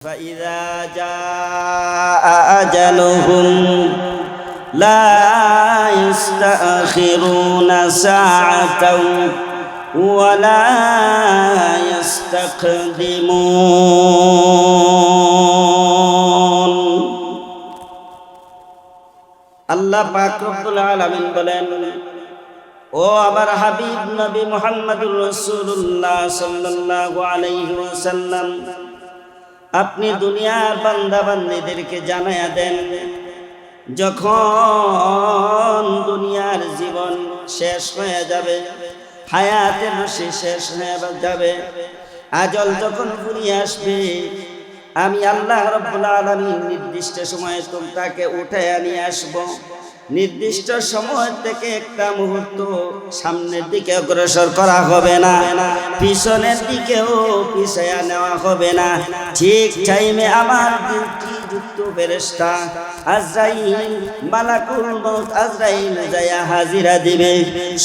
فإذا جاء أجلهم لا يستأخرون ساعة ولا يستقدمون আল্লাহ পাক রব্বুল আলামিন বলেন, ও আমার হাবিব নবী মুহাম্মদুর রাসূলুল্লাহ সাল্লাল্লাহু আলাইহি ওয়াসাল্লাম, আপনি দুনিয়ার বান্দা বান্দীদেরকে জানায়া দেন, যখন দুনিয়ার জীবন শেষ হয়ে যাবে, হায়াতের রশি শেষ হয়ে যাবে, আজল যখন ফুরিয়ে আসবে, আমি আল্লাহ রাব্বুল আলামিন নির্দিষ্ট সময়ে তাকে উঠায় নিয়ে আসব। নির্দিষ্ট সময় থেকে একটা মুহূর্ত সামনের দিকে অগ্রসর করা হবে না, পিছনের দিকেও পিছায়া নেওয়া হবে না। ঠিক টাইমে আমার ডিউটি যুক্ত ফেরেশতা আজরাইল, মালাকুল মউত আজরাইল যায়া হাজিরা দিবে।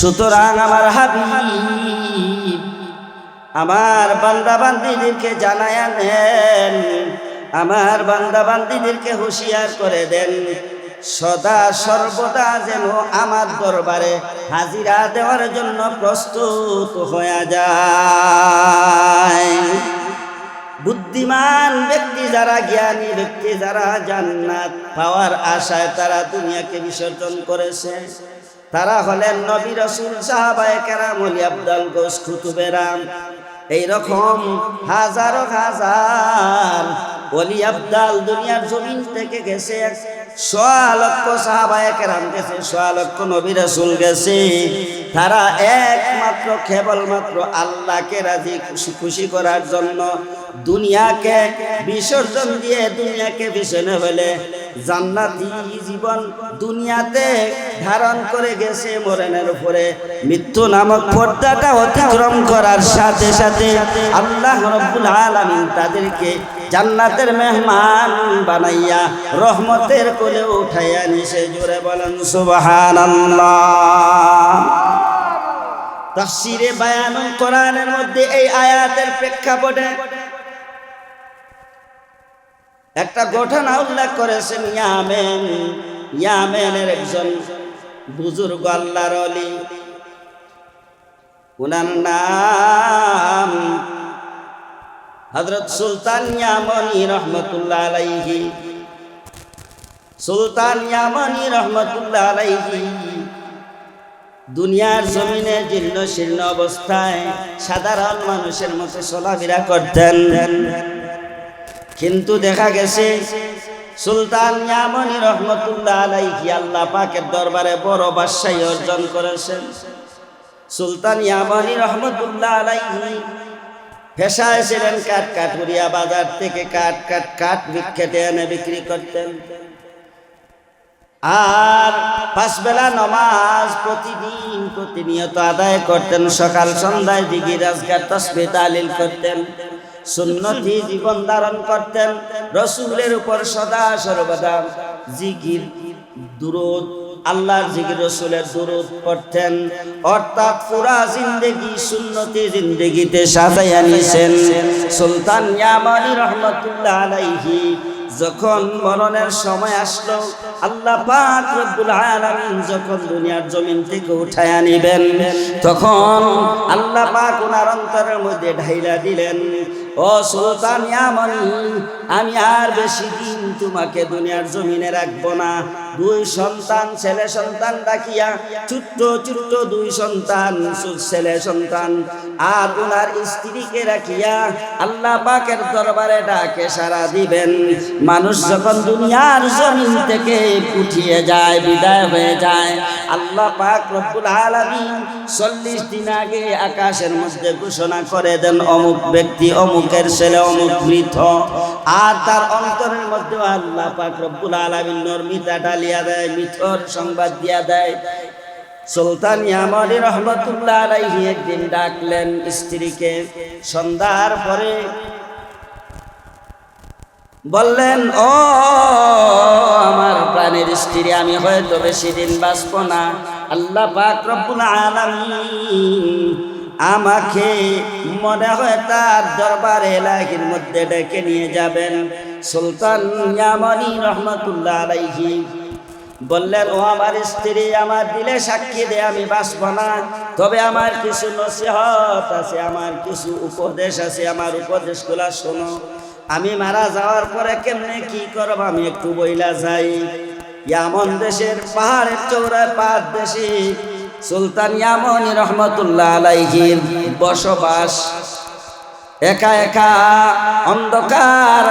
সুতরাং আমার হাবিব আমার বান্দা বান্দীদেরকে জানায়া দেন, আমার বান্দা বান্দীদেরকে হুঁশিয়ার করে দেন, সদা সর্বদা যেন আমার দরবারে হাজিরা দেওয়ার জন্য প্রস্তুত হয়ে যায়। বুদ্ধিমান ব্যক্তি যারা, জ্ঞানী ব্যক্তি যারা জান্নাত পাওয়ার আশায় তারা দুনিয়াকে বিসর্জন করেছে, তারা হলেন নবী রাসূল, সাহাবায়ে কেরাম, ওলি আবদাল, গোস কুতুবেরাম। এইরকম হাজারো হাজার ওলি আবদাল দুনিয়ার জমিন থেকে গেছে, 100 লক্ষ সাহাবায়ে কেরাম গেছে, 100 লক্ষ নবী রাসূল গেছে। তারা একমাত্র কেবলমাত্র আল্লাহকে রাজি খুশি করার জন্য দুনিয়াকে বিসর্জন দিয়ে দুনিয়াকে পিছনে ফেলে জান্নাতি জীবন দুনিয়াতে ধারণ করে গেছে। মরণের উপরে মৃত্যু নামক পর্দাটা অতিক্রম করার সাথে সাথে আল্লাহ রাব্বুল আলামিন তাদেরকে জান্নাতের মেহমান বানাইয়া রহমতের কোলে উঠাইয়া নিছে। জোরে বলেন সুবহানাল্লাহ। তাফসীরে বায়ানুল কোরআনের মধ্যে এই আয়াতের প্রেক্ষাপটে একটা ঘটনা উল্লেখ করেছেন। ইয়ামেনের একজন বুজুর্গ আল্লাহর ওলি, ওনার নাম হযরত সুলতান ইয়ামানি রহমতুল্লাহ আলাইহি। সুলতান ইয়ামানি রহমতুল্লাহ আলাইহি দুনিয়ার জমিনে জীর্ণ শীর্ণ অবস্থায় সাধারণ মানুষের মতো চলাফেরা করতেন, কিন্তু দেখা গেছে সুলতান ইয়ামানি রহমতুল্লাহ আলাইহি আল্লাহ পাকের দরবারে বড় বাদশাহী অর্জন করেছেন। সুলতান ইয়ামানি রহমতুল্লাহ আলাইহি পেশায় ছিলেন কাঠুরিয়া, বাজার থেকে কাঠ কেটে এনে বিক্রি করতেন, আর 5 বেলা নামাজ প্রতিনিয়ত আদায় করতেন। সকাল সন্ধ্যায় জিকির আজকার তাসবিহ তাহলিল করতেন, সুন্নতি জীবন ধারণ করতেন, রাসূলের উপর সদা সর্বদা জিকির, দুরূদ, আল্লাহর জিকির, রাসূলের দুরূদ পড়তেন। অর্থাৎ পুরা জিন্দেগি সুন্নতি জিন্দেগিতে সাজাইয়া নিছেন। সুলতান ইয়ামানি রহমতুল্লাহ আলাইহি যখন মরণের সময় আসলো, আল্লাহ পাক রব্বুল আলামিন যখন দুনিয়ার জমিন থেকে উঠায়া নিবেন, তখন আল্লাহ পাক ওনার অন্তরের মধ্যে ঢাইলা দিলেন, ও সুলতান ইয়ামানি, আমি আর বেশি দিন তোমাকে দুনিয়ার জমিনে রাখবো না। 2 সন্তান, ছেলে সন্তান রাখিয়া, ছোট্ট 2 সন্তান, ছেলে সন্তান আর ওনার স্ত্রীকে রাখিয়া আল্লাহ পাকের দরবারে ডাকে সাড়া দিবেন। মানুষ যখন দুনিয়ার জমিন থেকে উঠিয়ে যায়, বিদায় হয়ে যায়, আল্লাহ পাক রব্বুল আলামিন 40 দিন আগে আকাশের মধ্যে ঘোষণা করে দেন, অমুক ব্যক্তি, অমুকের ছেলে অমুক মৃত। আর তার অন্তরের মধ্যে আল্লাহ পাক রব্বুল আলামিন নরমিতা ঢালিয়া দেয়, মৃতর সংবাদ দিয়া দেয়। সুলতান ইয়ামানি রহমতুল্লাহ আলাইহি একদিন ডাকলেন স্ত্রীকে সন্ধ্যার পরে, বললেন, ও আমার প্রাণের স্ত্রী, আমি হয়তো বেশি দিন বাঁচব না। আল্লাহ পাক রব্বুল আলামিন আমাকে মনে হয় তার দরবারে এলাহির মধ্যে ডেকে নিয়ে যাবেন। সুলতান ইয়ামানি রহমতুল্লাহ আলাইহি বললেন, ও আমার স্ত্রী, আমার দিলে সাক্ষী দে, আমি বাঁচব না, তবে আমার কিছু নসিহত আছে, আমার কিছু উপদেশ আছে, আমার উপদেশগুলা শোনো। আমি মারা যাওয়ার পরে কেমনে কি করব আমি একটু বইলা যাই। ইয়ামন দেশের পাহাড়ের চৌড়ায় পাদদেশে সুলতান ইয়ামানি রহমতুল্লাহ আলাইহির বসবাস। একা একা অন্ধকার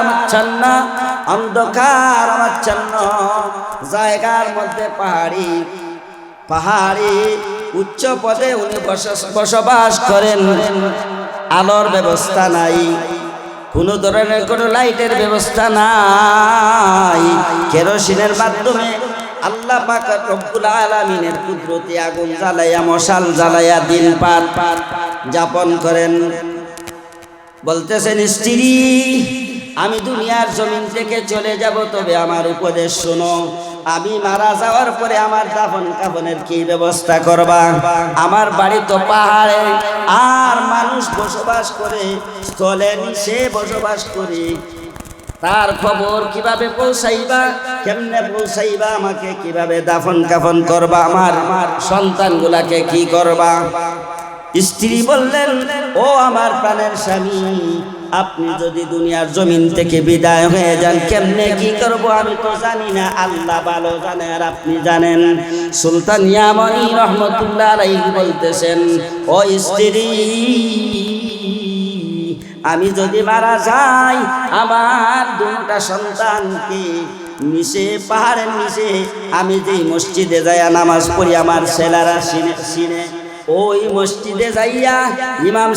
আচ্ছন্ন জায়গার মধ্যে পাহাড়ি উচ্চ পদে উনি বসবাস করেন। আলোর ব্যবস্থা নাই, কোনো ধরনের কোনো লাইটের ব্যবস্থা নাই। কেরোসিনের মাধ্যমে আল্লাহ পাক রব্বুল আলামিনের কুদরতি আগুন জ্বালাইয়া, মশাল জ্বালাইয়া দিন পার যাপন করেন। বলতেছেন, স্ত্রী, আমি দুনিয়ার জমিন থেকে চলে যাব, তবে আমার উপদেশ শোনো। আমি মারা যাওয়ার পরে আমার দাফন কাফনের কি ব্যবস্থা করবা? আমার বাড়ি তো পাহাড়ে, আর মানুষ বসবাস করে স্থলে নিচে বসবাস করে, তার খবর কিভাবে পৌঁছাইবা, কেমনে পৌঁছাইবা, আমাকে কিভাবে দাফন কাফন করবা, আমার সন্তানগুলাকে কি করবা? স্ত্রী বললেন, ও আমার প্রাণের স্বামী, আপনি যদি দুনিয়ার জমিন থেকে বিদায় হয়ে যান, কেমনে কি করব আমি তো জানি না, আল্লাহ ভালো জানে আর আপনি জানেন। সুলতান ইয়ামানি রহমতুল্লাহ আলাইহি বলতেছেন, ও স্ত্রী, আমি যদি মারা যাই, আমার দুটা সন্তানকে নিচে পাহাড়ের নিচে আমি যেই মসজিদে যাইয়া নামাজ পড়ি, আমার ছেলেরা সিনে ওই মসজিদে যাইয়া ইমাম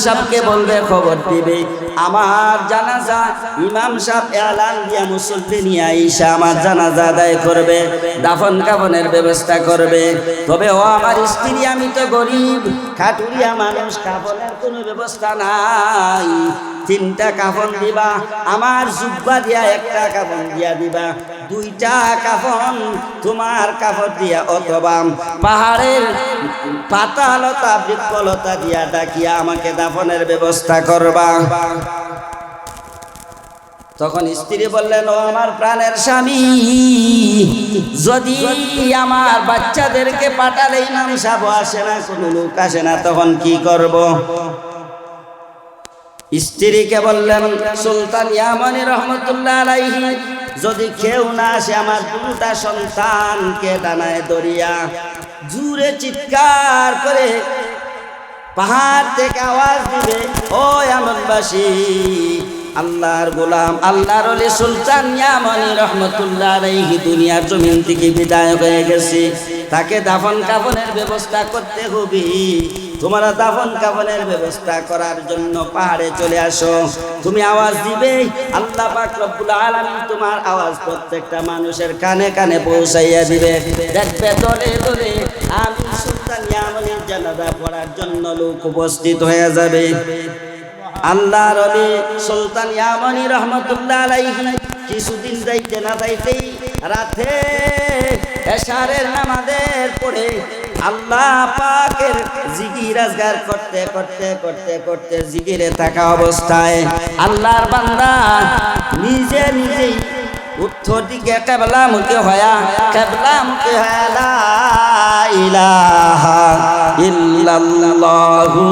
সাহেবকে বলবে, খবর দিবে আমার জানাজা। ইমাম সাহেব এলান দিয়া মুসল্লি নিয়ে আইসা আমার জানাজা আদায় করবে, দাফন কাফনের ব্যবস্থা করবে। তবে ও আমার স্ত্রী, আমি তো গরিব খাটুরিয়া মানুষ, কাফনের কোনো ব্যবস্থা নাই। 3টা কাফন দিবা, আমার জুব্বা দিয়া 1টা কাফন দিয়া দিবা, 2টা কাফন তোমার কাফন দিয়া, অথবা পাহাড়ের পাতালতা বৃক্ষলতা দিয়া ডাকিয়া আমাকে দাফনের ব্যবস্থা করবা। তখন স্ত্রী বললেন, ও আমার প্রাণের স্বামী, যদি আমার বাচ্চাদেরকে পাঠালে ইমাম সাহেব আসে না, কোনো লোক আসে না, তখন কি করব? স্ত্রীকে বললেন সুলতান ইয়ামানি রহমতুল্লাহ আলাইহি, যদি কেউ না আসে, আমার 2টা সন্তানকে ডানায় ধরিয়া জুরে চিৎকার করে পাহাড় থেকে আওয়াজ দিবে, ও ইয়ামানবাসী, আল্লাহর গোলাম আল্লাহর ওলি সুলতান ইয়ামানি রহমতুল্লাহ আলাইহি দুনিয়ার জমিন থেকে বিদায় হয়ে গেছে, তাকে দাফন কাফনের ব্যবস্থা করতে হবে। তোমরা দাফন কাফনের ব্যবস্থা করার জন্য পাহাড়ে চলে আসো। তুমি আওয়াজ দিবে, আল্লাহ পাক রব্বুল আলামিন তোমার আওয়াজ প্রত্যেকটা মানুষের কানে কানে পৌঁছাইয়া দিবে। দেখবে দলে দলে আমি সুলতান ইয়ামানির জানাজা পড়ার জন্য লোক উপস্থিত হয়ে যাবে। আল্লাহর ওলি সুলতান ইয়ামানি রহমতুল্লাহ আলাইহি কিছুদিন যাইতে না যাইতেই রাতে এশারের নামাজের পড়ে আল্লাহ পাকের জিকির আজগার করতে করতে করতে করতে জিকিরে থাকা অবস্থায় আল্লাহর বান্দা নিজে নিজেই উত্তর দিকে কিবলা মুখে হয়া লা ইলাহা ইল্লাল্লাহু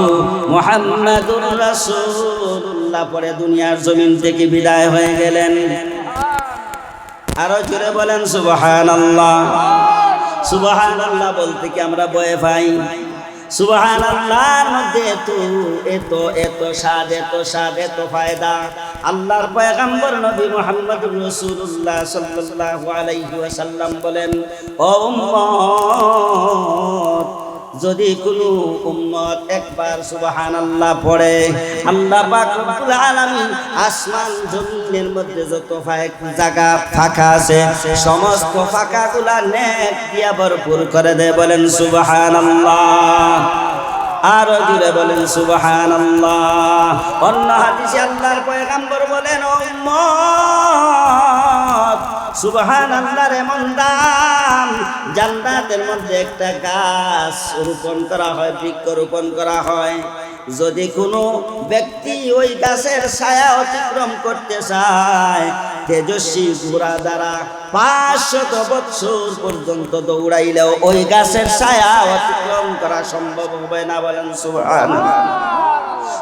মুহাম্মাদুর রাসূলুল্লাহ পরে দুনিয়ার জমিন থেকে বিদায় হয়ে গেলেন। আরো জোরে বলেন সুবহানাল্লাহ। সুবহানাল্লাহ বলতে কি আমরা ভয় পাই? সুবহানাল্লাহর মধ্যে এত স্বাদ এত ফায়দা। আল্লাহর পয়গম্বর নবী মুহাম্মদুর রাসূলুল্লাহ সাল্লাল্লাহু আলাইহি ওয়াসাল্লাম বলেন, ও উম্মত, যদি কোনো উম্মত একবার সুবহানাল্লাহ পড়ে, আল্লাহ পাক রব্বুল আলামিন আসমান জমিনের মধ্যে যত জায়গা ফাঁকা আছে সমস্ত ফাঁকাগুলা নেক দিয়া ভরপুর করে দেয়। বলেন সুবহানাল্লাহ। আরো জুড়ে বলেন সুবহানাল্লাহ। অন্য হাদিসে আল্লাহর পয়গম্বর বলেন, ও উম্মত, সুবহানাল্লাহর এমন দাম। জান্নাতের মধ্যে একটা গাছ রোপণ করা হয়, বৃক্ষ রোপণ করা হয়। যদি কোনো ব্যক্তি ওই গাছের ছায়া অতিক্রম করতে চায়, তেজস্বী ঘোড়া দ্বারা 500 বছর পর্যন্ত দৌড়াইলেও ওই গাছের ছায়া অতিক্রম করা সম্ভব হবে না। বলেন সুবহানাল্লাহ।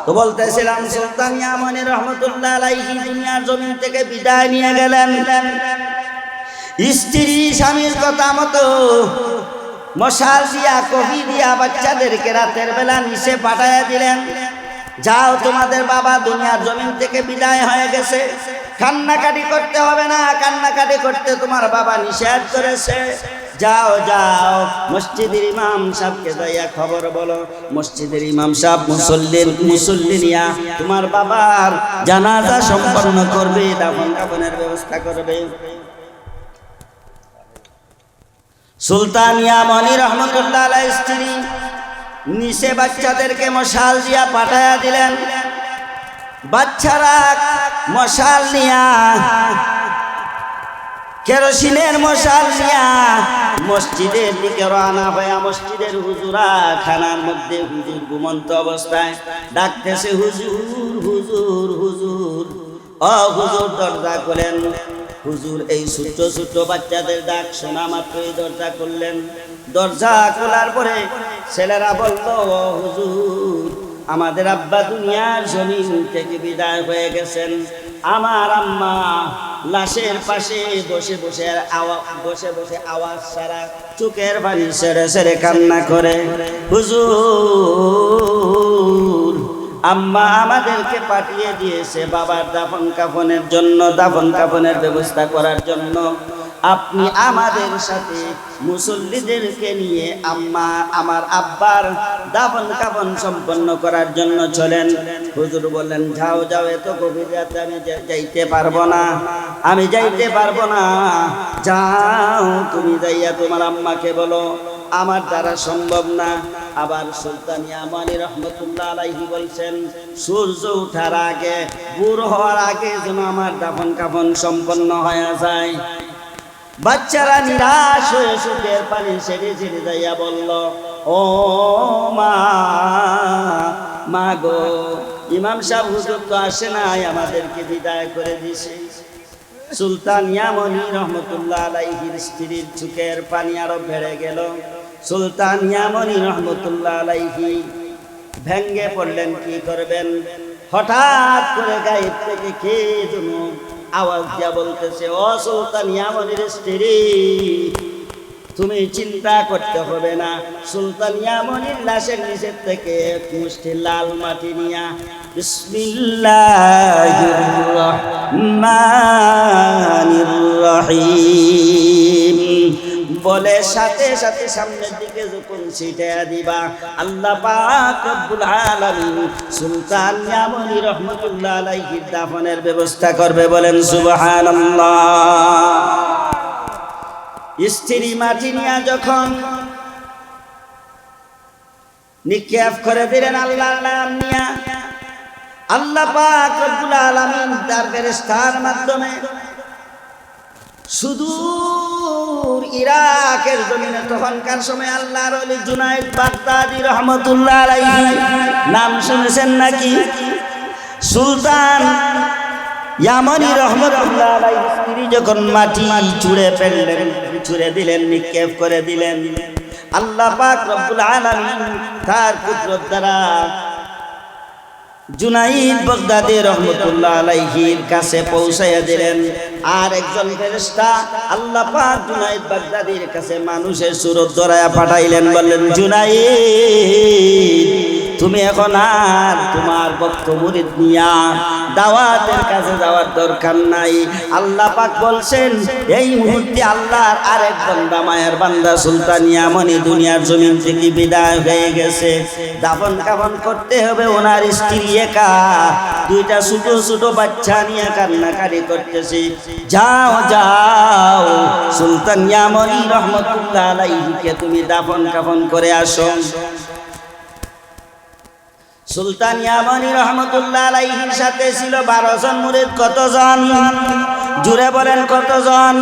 তো বলতেছিলাম, সুলতান ইয়ামানী রহমতুল্লাহ আলাইহি দুনিয়ার জমিন থেকে বিদায় নিয়ে গেলেন। স্ত্রী স্বামীর কথা মতো মশাল দিয়া, কফি দিয়া বাচ্চাদেরকে রাতের বেলা নিচে পাঠাইয়া দিলেন। যাও, তোমাদের বাবা দুনিয়ার জমিন থেকে বিদায় হয়ে গেছে, কান্নাকাটি করতে হবে না, কান্নাকাটি করতে তোমার বাবা নিষেধ করেছে। যাও যাও, মসজিদের ইমাম সাহেবকে যাইয়া খবর বলো, মসজিদের ইমাম সাহেব মুসল্লি নিয়া তোমার বাবার জানাজা সম্পন্ন করবে, দাফন কাফনের ব্যবস্থা করবে। সুলতান ইয়ামানী রহমতুল্লাহ আলাইহির স্ত্রী নিচে বাচ্চাদেরকে মশাল দিয়া পাঠাইয়া দিলেন। বাচ্চারা মশাল নিয়া, কেরোসিনের মশাল নিয়া মসজিদের দিকে রওনা হইয়া মসজিদের হুজুরা খানার মধ্যে হুজুর ঘুমন্ত অবস্থায় ডাকতেছে, হুজুর হুজুর হুজুর। হুজুর দরজা খোলেন। হুজুর এই ছোট্ট ছোট্ট বাচ্চাদের ডাক শোনা মাত্রই দরজা খুললেন। দরজা খোলার পরে ছেলেরা বলল, হুজুর আমাদের আব্বা দুনিয়ার জমিন থেকে বিদায় হয়ে গেছেন। আমার আম্মা লাশের পাশে বসে বসে আওয়াজ ছাড়া চোখের পানি ছেড়ে ছেড়ে কান্না করে। হুজুর আম্মা আমাদেরকে পাঠিয়ে দিয়েছে বাবার দাফন কাফনের জন্য, দাফন কাফনের ব্যবস্থা করার জন্য। আপনি আমাদের সাথে মুসল্লিদেরকে নিয়ে আমার আব্বার দাফন কাফন সম্পন্ন করার জন্য চলেন। হুজুর বললেন, যাও যাও, এত গভীর রাতে আমি যাইতে পারবো না, আমি যাইতে পারবো না। যাও, তুমি যাইয়া তোমার আম্মাকে বলো আমার দ্বারা সম্ভব না। আবার সুলতান ইয়ামানী রহমতুল্লাহ আলাইহি বলছেন, সূর্য ওঠার আগে, ভোর হওয়ার আগে যেন আমার দাফন কাফন সম্পন্ন হয়ে যায়। বাচ্চারা নিরাশ হয়ে চোখের পানি ছেড়ে ছেড়ে যাইয়া বলল, ও মা গো, ইমাম সাহেব হুজুর তো আসে নাই, আমাদেরকে বিদায় করে দিছে। সুলতান ইয়ামানী রহমতুল্লাহ আলাইহির স্ত্রীর চোখের পানি আরো বেড়ে গেল। সুলতান ইয়ামানী রহমতুল্লাহ আলাইহি ভেঙ্গে পড়লেন, কি করবেন। হঠাৎ করে গায়েব থেকে কে যেন আওয়াজ দিয়া বলতেছে, ও সুলতান ইয়ামানীর স্ত্রী, তুমি চিন্তা করতে হবে না। সুলতান ইয়ামানীর লাশের নিচের থেকে এক মুষ্টি লাল মাটি নিয়া বিসমিল্লাহির রহমানির রহিম বলে সাথে সাথে সামনের দিকে যখন ছিটাইয়া দিবা, আল্লাহ পাক রব্বুল আলামিন সুলতান ইয়ামানী রহমাতুল্লাহ আলাইহির দাফনের ব্যবস্থা করবে। বলেন সুবহানাল্লাহ। স্ত্রী মাটি নিয়া যখন নিক্ষেপ করে দিলেন আল্লাহর নাম নিয়া, আল্লাহ পাক রব্বুল আলামিন তার ফেরেশতার মাধ্যমে সুদূর ইরাকের জমিনে তখনকার সময় আল্লাহর ওলি জুনায়েদ বাগদাদী রহমাতুল্লাহ আলাইহি, নাম শুনেছেন নাকি? সুলতান ইয়ামানী রহমাতুল্লাহ আলাইহি স্ত্রী যখন মাটি ছুঁড়ে দিলেন, নিক্ষেপ করে দিলেন, আল্লাহ পাক রব্বুল আলামিন তার কুদরত দ্বারা জুনাইদ বাগদাদী রহমাতুল্লাহ আলাইহির কাছে পৌঁছাইয়া দিলেন। আর একজন ফেরেশতা আল্লাহ পাক জুনাইদ বাগদাদীর কাছে মানুষের সুরত ধরায়া পাঠাইলেন, বললেন, জুনাইদ তুমি এখন আর তোমার ভক্ত মুরিদ নিয়া দাওয়াতের কাছে যাওয়ার দরকার নাই। আল্লাহ পাক বলছেন, এই মুহূর্তে আল্লাহর আরেক বান্দা, মায়ের বান্দা সুলতান ইয়ামানী দুনিয়ার জমিন থেকে বিদায় হয়ে গেছে। দাফন কাফন করতে হবে ওনার স্ত্রী একা, দুইটা ছোট ছোট বাচ্চা নিয়ে কান্নাকাটি করতেছে। যাও যাও, সুলতান ইয়ামানী রহমাতুল্লাহ আলাইহিকে তুমি দাফন কাফন করে আসো। সুলতান ইয়ামানী রহমাতুল্লাহ আলাইহির সাথে ছিল 12 জন মুরিদ। কতজন? জুড়ে বলেন কতজন?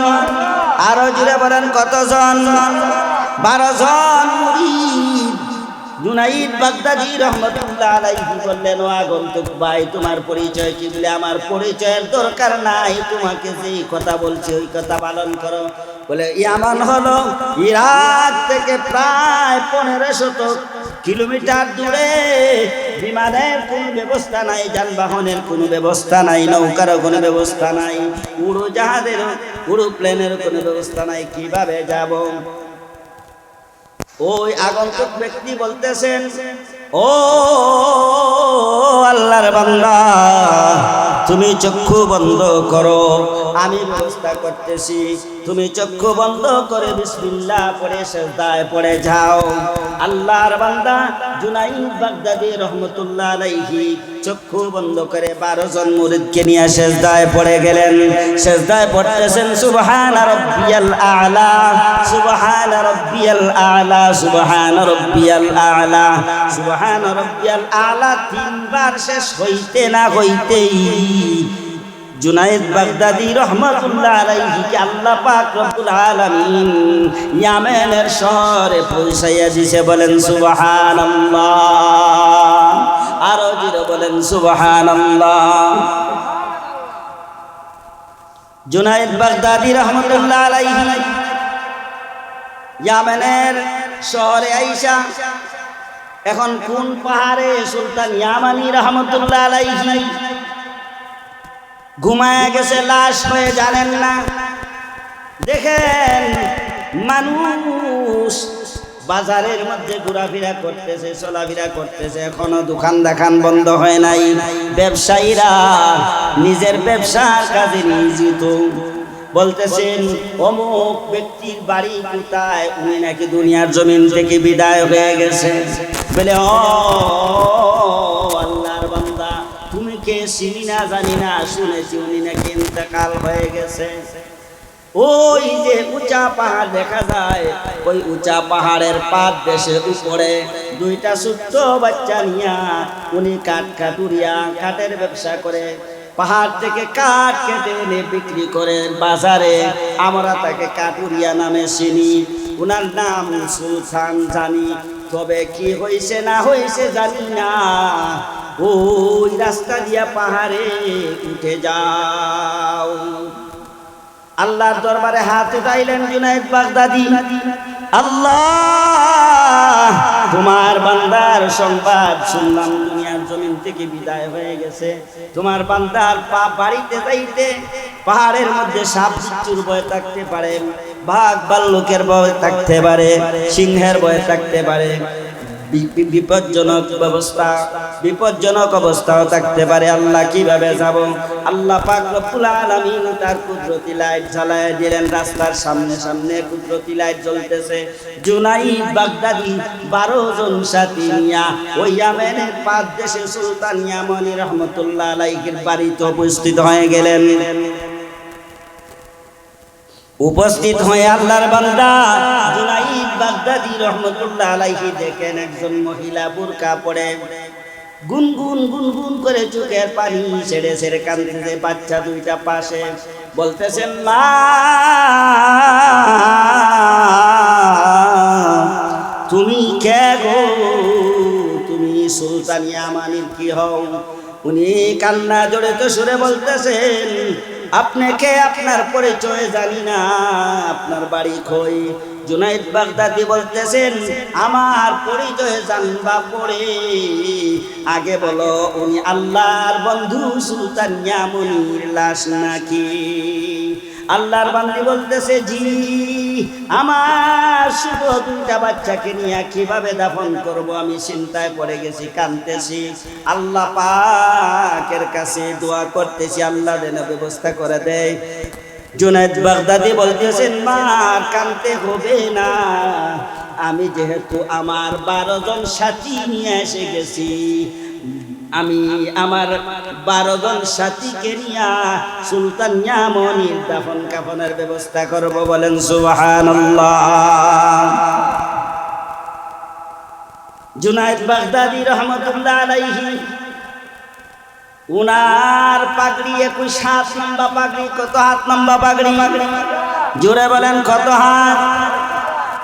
আরো জুড়ে বলেন কতজন? 12 জন মুরিদ। জুনাইদ বাগদাদী রহমাতুল্লাহ আলাইহি বললেন, ও আগন্তুক ভাই, তোমার পরিচয় কি? বলে, আমার পরিচয়ের দরকার নাই, তোমাকে যেই কথা বলছি ওই কথা পালন করো। বলে, ইয়ামান হলো ইরাক থেকে প্রায় 1500 কিলোমিটার দূরে। বিমানের কোনো ব্যবস্থা নাই, যানবাহনের কোনো ব্যবস্থা নাই, নৌকারও কোনো ব্যবস্থা নাই, উড়োজাহাজেরও উড়োপ্লেনেরও কোনো ব্যবস্থা নাই। কিভাবে যাব? ওই আগন্তুক ব্যক্তি বলতেছেন, ও আল্লাহর বান্দা, তুমি চক্ষু বন্ধ করো, আমি ব্যবস্থা করতেছি। তুমি চক্ষু বন্ধ করে বিসমিল্লাহ পড়ে সিজদায় পড়ে যাও। আল্লাহর বান্দা জুনাইদ বাগদাদী রহমাতুল্লাহ আলাইহি চক্ষু বন্ধ করে 12 জন মুরিদকে নিয়ে সিজদায় পড়ে গেলেন। সিজদায় পড়তেছেন, সুবহান রাব্বিয়াল আ'লা, সুবহান রাব্বিয়াল আ'লা, সুবহান রাব্বিয়াল আ'লা, সুবহান রাব্বিয়াল আ'লা 3 বার শেষ হইতে না হইতেই জুনাইদ বাগদাদী রহমাতুল্লাহ আলাইহিকে আল্লাহ পাক রব্বুল আলামিন ইয়ামেনের শহরে পৌঁছাইয়া দিয়েছে। বলেন সুবহানাল্লাহ। আরো জোরে বলেন সুবহানাল্লাহ। জুনাইদ বাগদাদী রহমাতুল্লাহ আলাইহি ইয়ামেনের শহরে আইসা এখন কোন পাহাড়ে সুলতান ইয়ামানি রহমাতুল্লাহ আলাইহি ঘুমায় গেছে, লাশ হয়ে জানেন না। দেখেন মানুষ বাজারের মধ্যে ঘোরাফেরা করতেছে, চলাফেরা করতেছে, এখনো দোকান দেখান বন্ধ হয় নাই। ব্যবসায়ীরা নিজের ব্যবসার কাজে নিয়োজিত। বলতেছেন, অমুক ব্যক্তির বাড়ি কোথায়? উনি নাকি দুনিয়ার জমিন থেকে বিদায় হয়ে গেছে। বলে, ও আল্লাহর বান্দা, তুমি কে? চিনি না, জানি না, শুনেছি উনি নাকি ইন্তেকাল হয়ে গেছে। ওই যে উঁচা পাহাড় দেখা যায়, ওই উঁচা পাহাড়ের পাদ দেশে উপরে 2টা ছোট্ট বাচ্চা নিয়া উনি কাঠুরিয়া কাঠের ব্যবসা করে। পাহাড় থেকে কাঠ কেটে এনে বিক্রি করে বাজারে। আমরা তাকে কাঠুরিয়া নামে চিনি, উনার নাম সুলতান জানি। তবে কি হয়েছে না হয়েছে জানি না। ওই রাস্তা দিয়া পাহাড়ে উঠে যাও। আল্লাহর দরবারে হাত উঠাইলেন জুনাইদ বাগদাদী। আল্লাহ, তোমার বান্দার সংবাদ শুনলাম, দুনিয়ার জমিন থেকে বিদায় হয়ে গেছে। তোমার বান্দার বাড়িতে যাইতে পাহাড়ের মধ্যে সাপ বিচ্ছুর ভয় থাকতে পারে, বাঘ ভাল্লুকের ভয় থাকতে পারে, সিংহের ভয় থাকতে পারে, বিপজ্জনক অবস্থাও থাকতে পারে। আল্লাহ কিভাবে যাব? আল্লাহ পাক রব্বুল আলামিন তার কুদরতি লাইট জ্বালায় দিলেন। রাস্তার সামনে সামনে কুদরতি লাইট জ্বলতেছে। জুনাইদ বাগদাদী 12 জন সাথী নিয়া ওই ইয়ামেনের পাদ দেশে সুলতান ইয়ামানি রহমাতুল্লাহ আলাইহির বাড়িতে উপস্থিত হয়ে গেলেন। উপস্থিত হয়ে আল্লাহর বান্দা জুনাইদ বাগদাদী রহমাতুল্লাহ আলাইহি দেখেন একজন মহিলা বুরকা পরে গুনগুন গুনগুন করে চোখের পানি ছেড়ে ছেড়ে কাঁদতেছে। বাচ্চা 2টা পাশে। বলতেছেন, মা, তুমি কে গো? তুমি সুলতান ইয়ামানির কি হও? উনি কান্না জড়িত সুরে বলতেছেন, আপনি কে? আপনার পরিচয় জানি না, আপনার বাড়ি কই? জুনাইদ বাগদাদী বলতেছেন, আমার পরিচয় জানবা পরে আগে বলো, উনি আল্লাহর বন্ধু সুলতান ইয়ামানির লাশ নাকি? আল্লাহর বান্দি বলতেছে, জি, আমার শুভ 2টা বাচ্চাকে নিয়ে কিভাবে দাফন করব আমি চিন্তায় পড়ে গেছি, কাঁদতেছি। আল্লাহ পাকের কাছে দোয়া করতেছি, আল্লাহ যেন ব্যবস্থা করে দেয়। জুনাইদ বাগদাদী বলতেছেন, মা, কাঁদতে হবে না, আমি যেহেতু আমার 12 জন সাথী নিয়ে এসে গেছি, আমি আমার 12 জন সাথীকে নিয়ে সুলতান ইয়ামানির দাফন কাফনের ব্যবস্থা করব। বলেন সুবহানাল্লাহ। জুনাইদ বাগদাদী রহমাতুল্লাহ আলাইহি উনার পাগড়ি 21 হাত লম্বা পাগড়ি। কত হাত লম্বা পাগড়ি? জোরে বলেন কত হাত?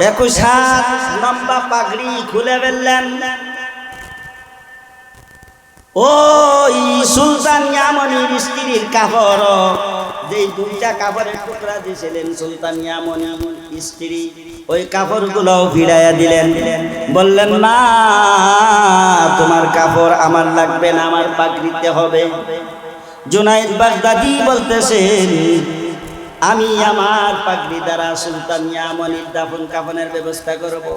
21 হাত লম্বা পাগড়ি খুলে ফেললেন। ওই সুলতান ইয়ামনির স্ত্রীর কাপড়, যেই দুইটা কাপড়ের টুকরা দিয়েছিলেন সুলতান ইয়ামনির স্ত্রী, ওই কাপড়গুলো ভিড়াইয়া দিলেন। বললেন না, তোমার কাপড় আমার লাগবে না, আমার পাগড়িতে হবে। জুনাইদ বাগদাদি বলতেছেন, আমি আমার পাগড়ি দ্বারা সুলতান ইয়ামনির দাফন কাফনের ব্যবস্থা করব।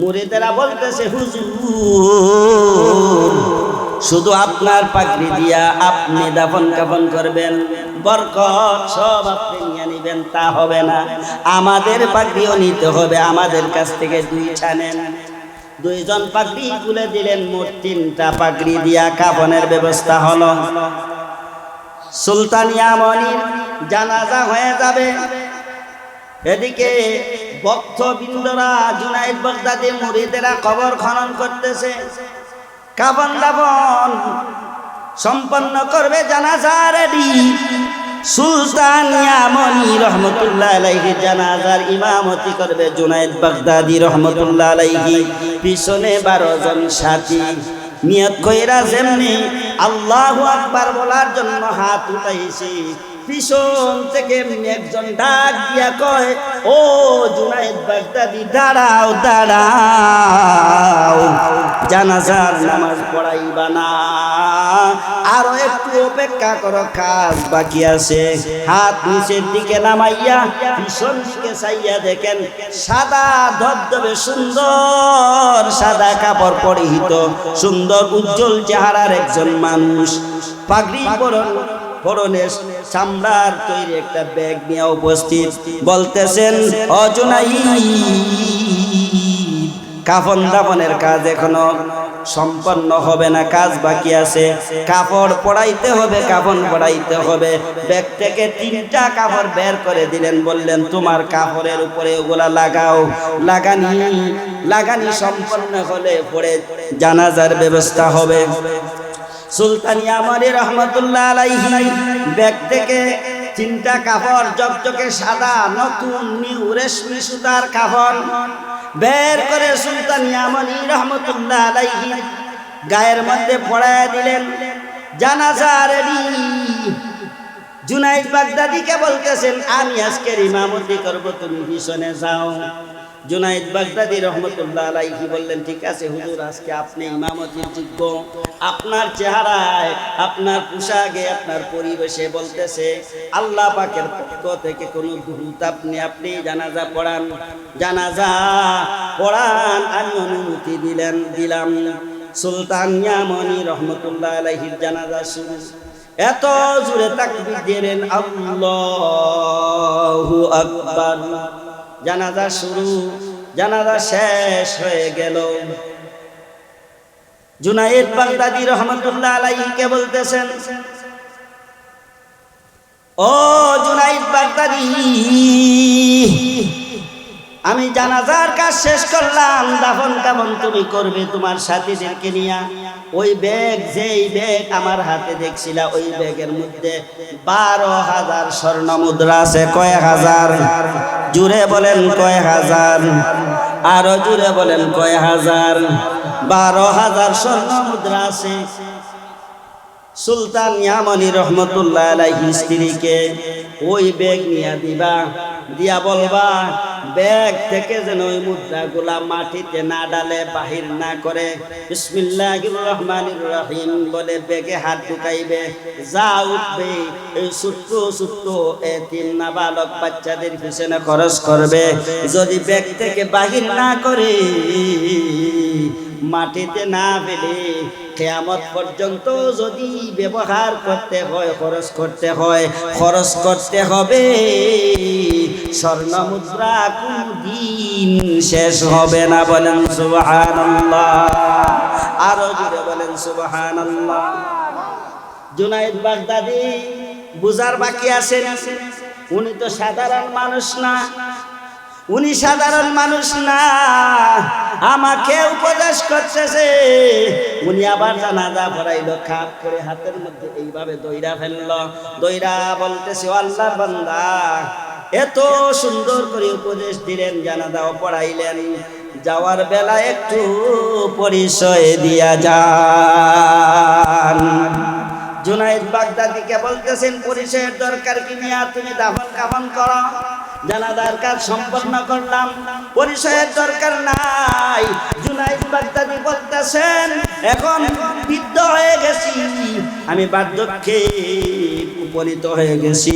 মুরিদেরা বলতেছে, হুজুর শুধু আপনার পাগড়ি দিয়া আপনি দাফন কাফন করবেন, বরকত সব আপনি নিয়ে নিবেন, তা হবে না, আমাদের পাগড়িও নিতে হবে, আমাদের কাছ থেকে দুইটা নেন। দুইজন পাগড়ি খুলে দিলেন, মোট 3টা পাগড়ি দিয়া কাফনের ব্যবস্থা হলো। সুলতান ইয়ামনির জানাজা হয়ে যাবে, এদিকে ভক্তবৃন্দরা জুনাইদ বাগদাদি মুরিদেরা কবর খনন করতেছে, কাফন দাফন সম্পন্ন করবে, জানাজা রেডি। সুলতান ইয়ামনি রহমতুল্লাহ আলাইহি জানাজার ইমামতি করবে জুনাইদ বাগদাদি রহমতুল্লাহ আলাইহি, পিছনে 12 জন সাথী নিয়ত কইরা যেমনি আল্লাহু আকবার বলার জন্য হাত উঠাইছে, পিছন থেকে একজন ডাক দিয়া কয়, ও জুনাইদ বাগদাদি দাঁড়াও দাঁড়াও, জানাজার নামাজ পড়াইবা না, আরো একটু অপেক্ষা করো, কাজ বাকি আছে। হাত নিচের দিকে নামাইয়া পিছন দিকে চাইয়া দেখেন সাদা ধবধবে সুন্দর সাদা কাপড় পরিহিত সুন্দর উজ্জ্বল চেহারার একজন মানুষ, পাগড়ি পরনে চামড়ার তৈরি একটা ব্যাগ নিয়ে উপস্থিত। বলতেছেন, ও জুনাইদ, কাফন দাফনের কাজ এখনো সম্পন্ন হবে না, কাজ বাকি আছে, কাপড় পরাইতে হবে, কাফন পরাইতে হবে। ব্যাগ থেকে 3টা কাপড় বের করে দিলেন, বললেন, তোমার কাপড়ের উপরে ওগুলা লাগাও, লাগানি সম্পন্ন হলে পরে জানাজার ব্যবস্থা হবে। সুলতান ইয়ামনি রহমতুল্লাহ আলাইহি ব্যাগ থেকে 3টা কাপড় জকজকে সাদা নতুন নিউ রেশমি সুতার কাপড় বের করে সুলতান ইয়ামনি রহমতুল্লাহ আলাইহি গায়ের মধ্যে পরায় দিলেন। জানাজা রেডি। জুনাইদ বাগদাদিকে বলতেছেন, আমি আজকের ইমামতি করব, তুমি পিছনে যাও। জুনাইদ বাগদাদি রহমতুল্লাহ আলাইহি বললেন, ঠিক আছে হুজুর, আজকে আপনি ইমামতির যোগ্য, আপনার চেহারায়, আপনার পোশাকে, আপনার পরিবেশে বলতেছে আল্লাহ পাকের পক্ষ থেকে কোনো দুরূদ আপনি জানাজা পড়ান, জানাজা পড়ান, আমি অনুমতি দিলাম। সুলতান ইয়ামনি রহমতুল্লাহ আলাইহির জানাজা শুরু। এত জোরে তাকবীর দিলেন, আল্লাহু আকবার। জানাজা শুরু, জানাজা শেষ হয়ে গেল। জুনাইদ বাগদাদি রহমতুল্লাহ আলাইহিকে বলতেছেন, ও জুনাইদ বাগদাদি, আমি জানাজার কাজ শেষ করলাম, দাফন কাফন তুমি করবে তোমার সাথীদেরকে নিয়ে। ওই ব্যাগ, যেই ব্যাগ আমার হাতে দেখছিলা, ওই ব্যাগের মধ্যে 12,000 স্বর্ণ মুদ্রা আছে। কয় হাজার? জুড়ে বলেন কয় হাজার? আরো জুড়ে বলেন কয় হাজার? 12,000 স্বর্ণ মুদ্রা আছে। সুলতান ইয়ামনি রহমতুল্লাহ আলাইহি স্ত্রীকে ওই ব্যাগ নিয়ে দিবা, দিয়া বলবা ব্যাগ থেকে যেন ওই মুদ্রাগুলা মাটিতে না ডালে, বাহির না করে, বিসমিল্লাহির রহমানির রহিম বলে ব্যাগে হাত ঢুকাইবে। যা উঠবে এই ছোট্ট ছোট্ট এতিম নাবালক বাচ্চাদের পিছনে খরচ করবে। যদি ব্যাগ থেকে বাহির না করে, মাটিতে না ফেলে, কিয়ামত পর্যন্ত যদি ব্যবহার করতে হয়, খরচ করতে হবে। স্বর্ণ মুদ্রা কোনদিন শেষ হবে না। বলেন সুবহানাল্লাহ। আরো জোরে বলেন সুবহানাল্লাহ। জুনাইদ বাগদাদি বুঝার বাকি আছে, উনি তো সাধারণ মানুষ না, উনি সাধারণ মানুষ না, আমাকে উপদেশ করতেছে। উনি আবার জানাজা পড়াইলো, খাপ করে হাতের মধ্যে এইভাবে দইরা ফেললো, দইরা বলতেছে, আল্লাহর বান্দা এত সুন্দর করে উপদেশ দিলেন, জানাজাও পড়াইলেন, যাওয়ার বেলা একটু পরিচয় দিয়া যান। জুনাইদ বাগদাদিকে বলতেছেন, পরিচয়ের দরকার কি মিয়া, তুমি দাফন কাফন করো, জানাজার কাজ সম্পন্ন করলাম, পরিচয়ের দরকার নাই। জুনাইদ বাগদাদি বলতেছেন, এখন বৃদ্ধ হয়ে গেছি, আমি বার্ধক্যে উপনীত হয়ে গেছি,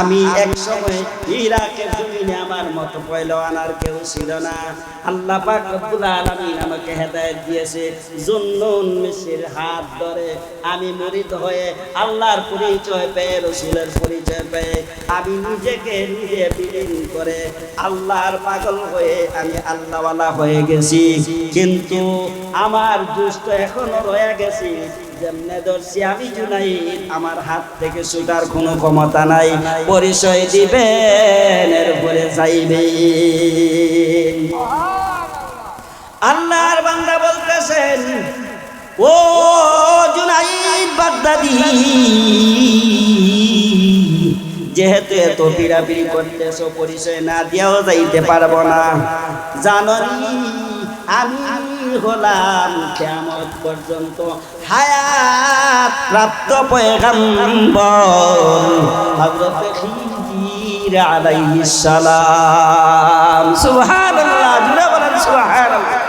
আমি এক সময় ইরাকের জমিনে আমার মতো পয়লওয়ান আর কেউ ছিল না। আল্লাহ পাক রব্বুল আলামিন আমাকে হেদায়েত দিয়েছে, জুন্নুন মিশির হাত ধরে আমি মুরিদ হয়ে আল্লাহর পরিচয় পেয়ে, রাসূলের পরিচয় পেয়ে আমি নিজেকে নিজে বিলীন করে আল্লাহর পাগল হয়ে আমি আল্লাহওয়ালা হয়ে গেছি। কিন্তু আমার দুষ্ট এখনো রয়ে গেছি, যেমনে ধরছি আমি জুনাইদ, আমার হাত থেকে ছুটার কোনো ক্ষমতা নাই। পরিচয় দিবেন, এরপরে যাইবেন। আল্লাহর বান্দা বলতেছেন, ও জুনাইদ বাগদাদি, যেহেতু এত পিড়াপিড়ি করতেছো, পরিচয় না দিয়েও যাইতে পারবো না, জানি আমি হলাম কিয়ামত পর্যন্ত হায়াত প্রাপ্ত পয়গম্বর হযরত খিজির আলাইহিস সালাম। সুবহানাল্লাহ, জুড়ে বলেন সুবহানাল্লাহ।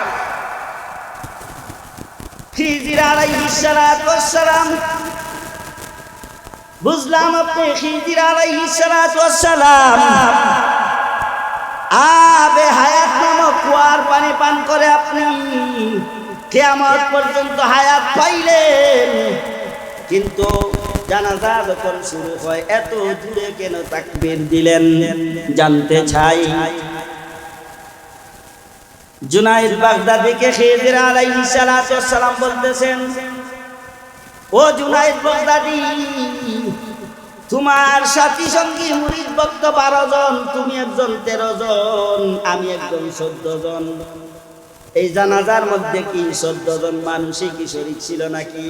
খিজির আলাইহিস সালাতু ওয়াস সালাম, বুঝলাম আপনি খিজির আলাইহিস সালাতু ওয়াস সালাম আবে হায়াত নামক কুয়ার পানি পান করে আপনি কিয়ামত পর্যন্ত হায়াত পাইলেন। কিন্তু জানাজা যখন শুরু হয় এত দূরে কেন তাকবীর দিলেন, জানতে চাই। জুনাইদ বাগদাদিকে খিজির আলাইহিস সালাতু ওয়াস সালাম বলতেছেন, ও জুনাইদ বাগদাদি, তোমার সাথী সঙ্গী মুরিদ ভক্ত 12 জন, তুমি একজন 13 জন, আমি একজন 14 জন। এই জানাজার মধ্যে কি 14 জন মানুষই কি শরীক ছিল নাকি?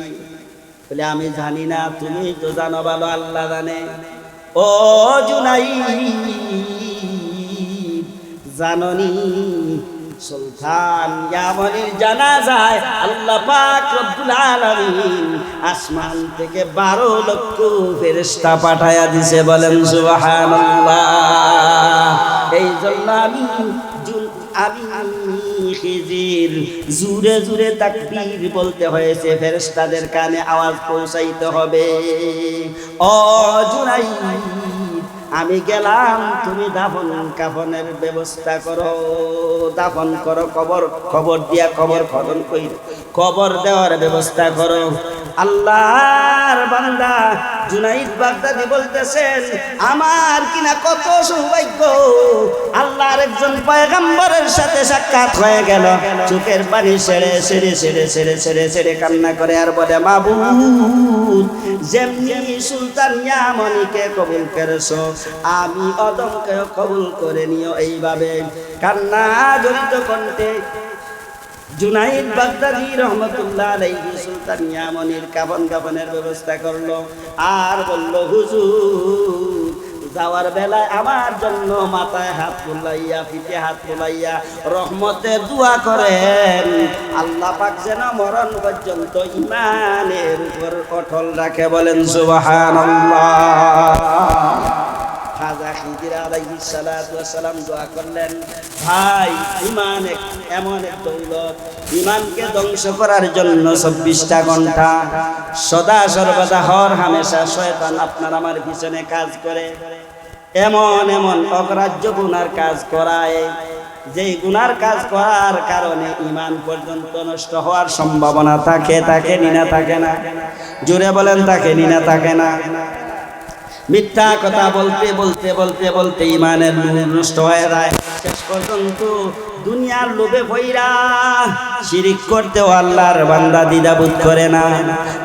বলে আমি জানি না, তুমি তো জানো ভালো, আল্লাহ জানে। ও জুনাইদ, জাননি সুলতান ইয়ামানির জানাজায় আল্লাহ পাক রব্বুল আলামিন আসমান থেকে 12 লক্ষ ফেরেশতা পাঠায়া দিয়েছে, বলেন সুবহানাল্লাহ। এই জন্য আমি খিজির জুরে জুরে তাকবীর বলতে হয়েছে, ফেরেশতাদের কানে আওয়াজ পৌঁছাইতে হবে। ও জুনাইদ, আমি গেলাম, তুমি দাফন কাফনের ব্যবস্থা করো, দাফন করো, কবর দিয়া কবর খনন কই, কবর দেওয়ার ব্যবস্থা করো। আল্লাহর বান্দা জুনাইদ বাগদাদি বলতেছেন, আমার কিনা কত সৌভাগ্য, আল্লাহর একজন পয়গম্বরের সাথে সাক্ষাৎ হয়ে গেল। চোখের পানি ছেড়ে ছেড়ে ছেড়ে ছেড়ে ছেড়ে ছেড়ে কান্না করে আর বলে, মাবুদ, যেমনি সুলতান ইয়ামানিকে কবুল করেছো, আমি অদমকে কবুল করে নিও। এইভাবে কান্না জড়িত কণ্ঠে জুনাইদ বাগদাদি রহমতুল্লাহ আলাইহি সুলতান ইয়ামানির কাফনের ব্যবস্থা করলো, আর বলল, হুজুর, যাওয়ার বেলায় আমার জন্য মাথায় হাত বুলাইয়া, পিঠে হাত বুলাইয়া রহমতের দোয়া করেন, আল্লাহ পাক যেন মরণ পর্যন্ত ঈমানের উপর অটল রাখে, বলেন সুবহানাল্লাহ। খাজা খিজির আলাইহিস সালাতু ওয়াস সালাম দোয়া করলেন, ভাই, ঈমান এমন এক দৌলত, ঈমানকে ধ্বংস করার জন্য 24টা ঘন্টা সদা সর্বদা হর হামেশা শয়তান আপনার আমার পিছনে কাজ করে, এমন এমন অগ্রাহ্য গুনার কাজ করায়, যেই গুনার কাজ করার কারণে ঈমান পর্যন্ত নষ্ট হওয়ার সম্ভাবনা থাকে। থাকে নিনা থাকে না? জোরে বলেন, থাকে নিনা থাকে না? মিথ্যা কথা বলতে বলতে বলতে বলতে ঈমানের নূর নষ্ট হয়ে যায়, শেষ পর্যন্ত দুনিয়ার লোভে ভইরা শিরিক করতেও আল্লাহর বান্দা দ্বিধাবোধ করে না।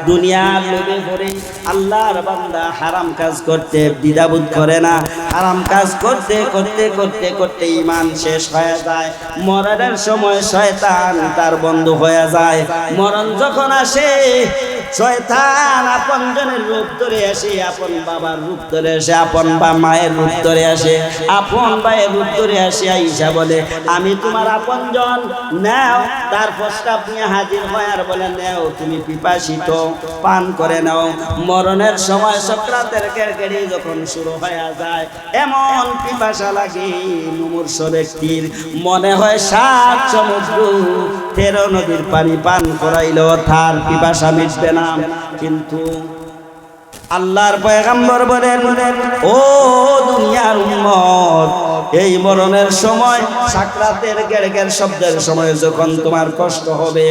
দুনিয়ার লোভে পড়ে আল্লাহর বান্দা হারাম কাজ করতে দ্বিধাবোধ করে না। হারাম কাজ করতে করতে করতে করতে ঈমান শেষ হয়ে যায়। মরণের সময় শয়তান তার বন্ধু হয়ে যায়। মরণ যখন আসে শয়তান আপনজনের রূপ ধরে আসে, আপন বাবার রূপ ধরে আসে, আপন মায়ের রূপ ধরে আসে, আপন ভাইয়ের রূপ ধরে আসে। আইসা বলে আমি তোমার আপনজন, নাও। তার প্রস্তাব নিয়ে হাজির হয় আর বলে নাও, তুমি পিপাসিত, পান করে নাও। মরণের সময় সাকরাতের কেরকেরি যখন শুরু হয়ে যায়, এমন পিপাসা লাগে মুমূর্ষ ব্যক্তির, মনে হয় 7 সমুদ্র 13 নদীর পানি পান করাইলেও তার পিপাসা মিটবে না। কিন্তু আল্লাহর পয়গম্বর বলেন, ও দুনিয়ার উম্মত, এই মরণের সময় সাকরাতের গেরগের শব্দের সময় যখন তোমার কষ্ট হবে,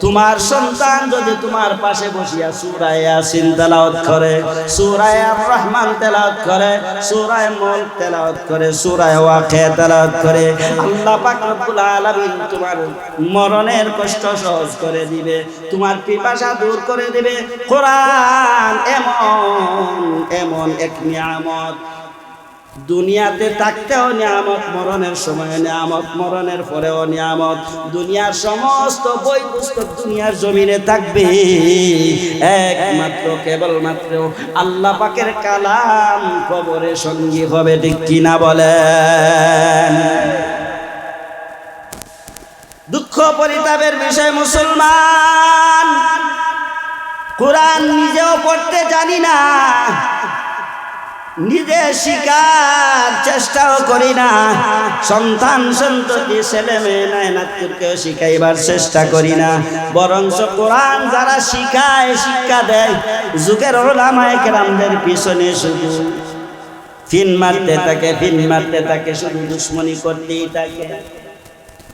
তোমার সন্তান যদি তোমার পাশে বসিয়া সূরা ইয়াসিন তেলাওয়াত করে, সূরা আর রহমান তেলাওয়াত করে, সূরা মুলক তেলাওয়াত করে, সূরা ওয়াকিয়া তেলাওয়াত করে, আল্লাহ পাক রব্বুল আলামিন তোমার মরণের কষ্ট সহজ করে দিবে, তোমার পিপাসা দূর করে দিবে। কোরআন এমন এক নিয়ামত, দুনিয়াতে থাকতেও নিয়ামত, মরণের সময় নিয়ামত, মরণের পরেও নিয়ামত। দুনিয়ার সমস্ত বই পুস্তক দুনিয়ার জমিনে থাকবে, একমাত্র কেবলমাত্র আল্লাহ পাকের কালাম কবরে সঙ্গী হবে, ঠিক কিনা বলেন? দুঃখ পরিতাপের বিষয় মুসলমান, কোরআন নিজেও পড়তে জানি না, নিজে শিকার চেষ্টাও করি না, সন্তান সন্ততি ছেলে মেয়ে নাই নাতিকেও শিখাইবার চেষ্টা করি না। বরঞ্চ কোরআন যারা শিখায়, শিক্ষা দেয়, যুগের উলামায়ে কেরামদের পিছনে শুধু ফিন মারতে থাকে, শুধু দুশ্মনী করতেই থাকে।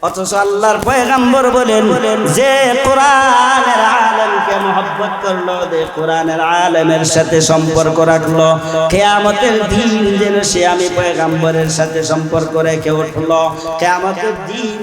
অথচ আল্লাহর পয়গম্বর বলেন, যে কোরআনের আলেমকে মহব্বত করলো, যে কোরআনের আলেমের সাথে সম্পর্ক রাখলো, কিয়ামতের দিন যেন সে আমি পয়গম্বরের সাথে সম্পর্ক রেখে উঠলো। কিয়ামতের দিন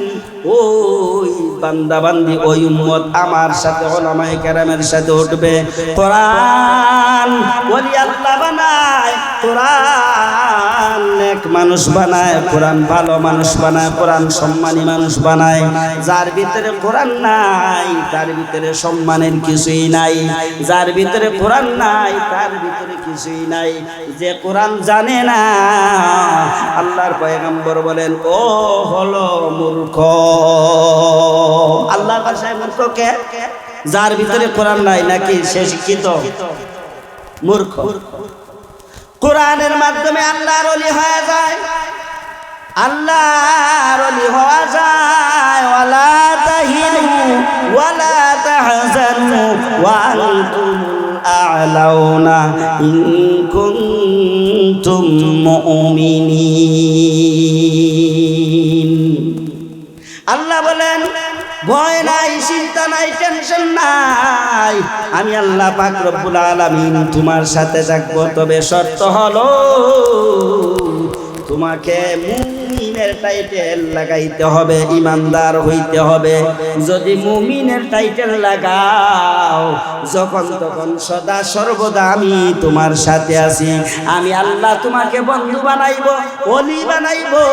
ওই বান্দা বান্দি, ওই উম্মত আমার সাথে উলামায়ে কেরামের সাথে উঠবে। কোরআন ওলি আল্লাহ বানায়, কোরআন নেক মানুষ বানায়, কোরআন ভালো মানুষ বানায়, কোরআন সম্মানী মানুষ বানায়। যার ভিতরে কোরআন নাই তার ভিতরে সম্মানের কিছুই নাই, যার ভিতরে কোরআন নাই তার ভিতরে কিছুই নাই। যে কোরআন জানে না, আল্লাহর পয়গম্বর বলেন ও হলো মূর্খ। আল্লাহর ভাষায় মূর্খ কে? যার ভিতরে কোরআন নাই, নাকি সে শিক্ষিত? মূর্খ। কোরআনের মাধ্যমে আল্লাহর ওলি হয়ে যায়, আল্লাহর ওলি হওয়া যায়। ওয়ালা তাহিনু ওয়ালা তাহজানু ওয়া আনতুমুল আ'লাউনা ইন কুনতুম মুমিনিন। আল্লাহ বলেন, ভয় নাই, চিন্তা নাই, টেনশন নাই, আমি আল্লাহ পাক রব্বুল আলামিন তোমার সাথে থাকবো। তবে শর্ত হলো তোমাকে মুমিনের টাইটেল লাগাইতে হবে, ইমানদার হইতে হবে। যদি মুমিনের টাইটেল লাগাও, যখন তখন সদা সর্বদা আমি তোমার সাথে আছি, আমি আল্লাহ তোমাকে বন্ধু বানাইবো, ওলি বানাইবো।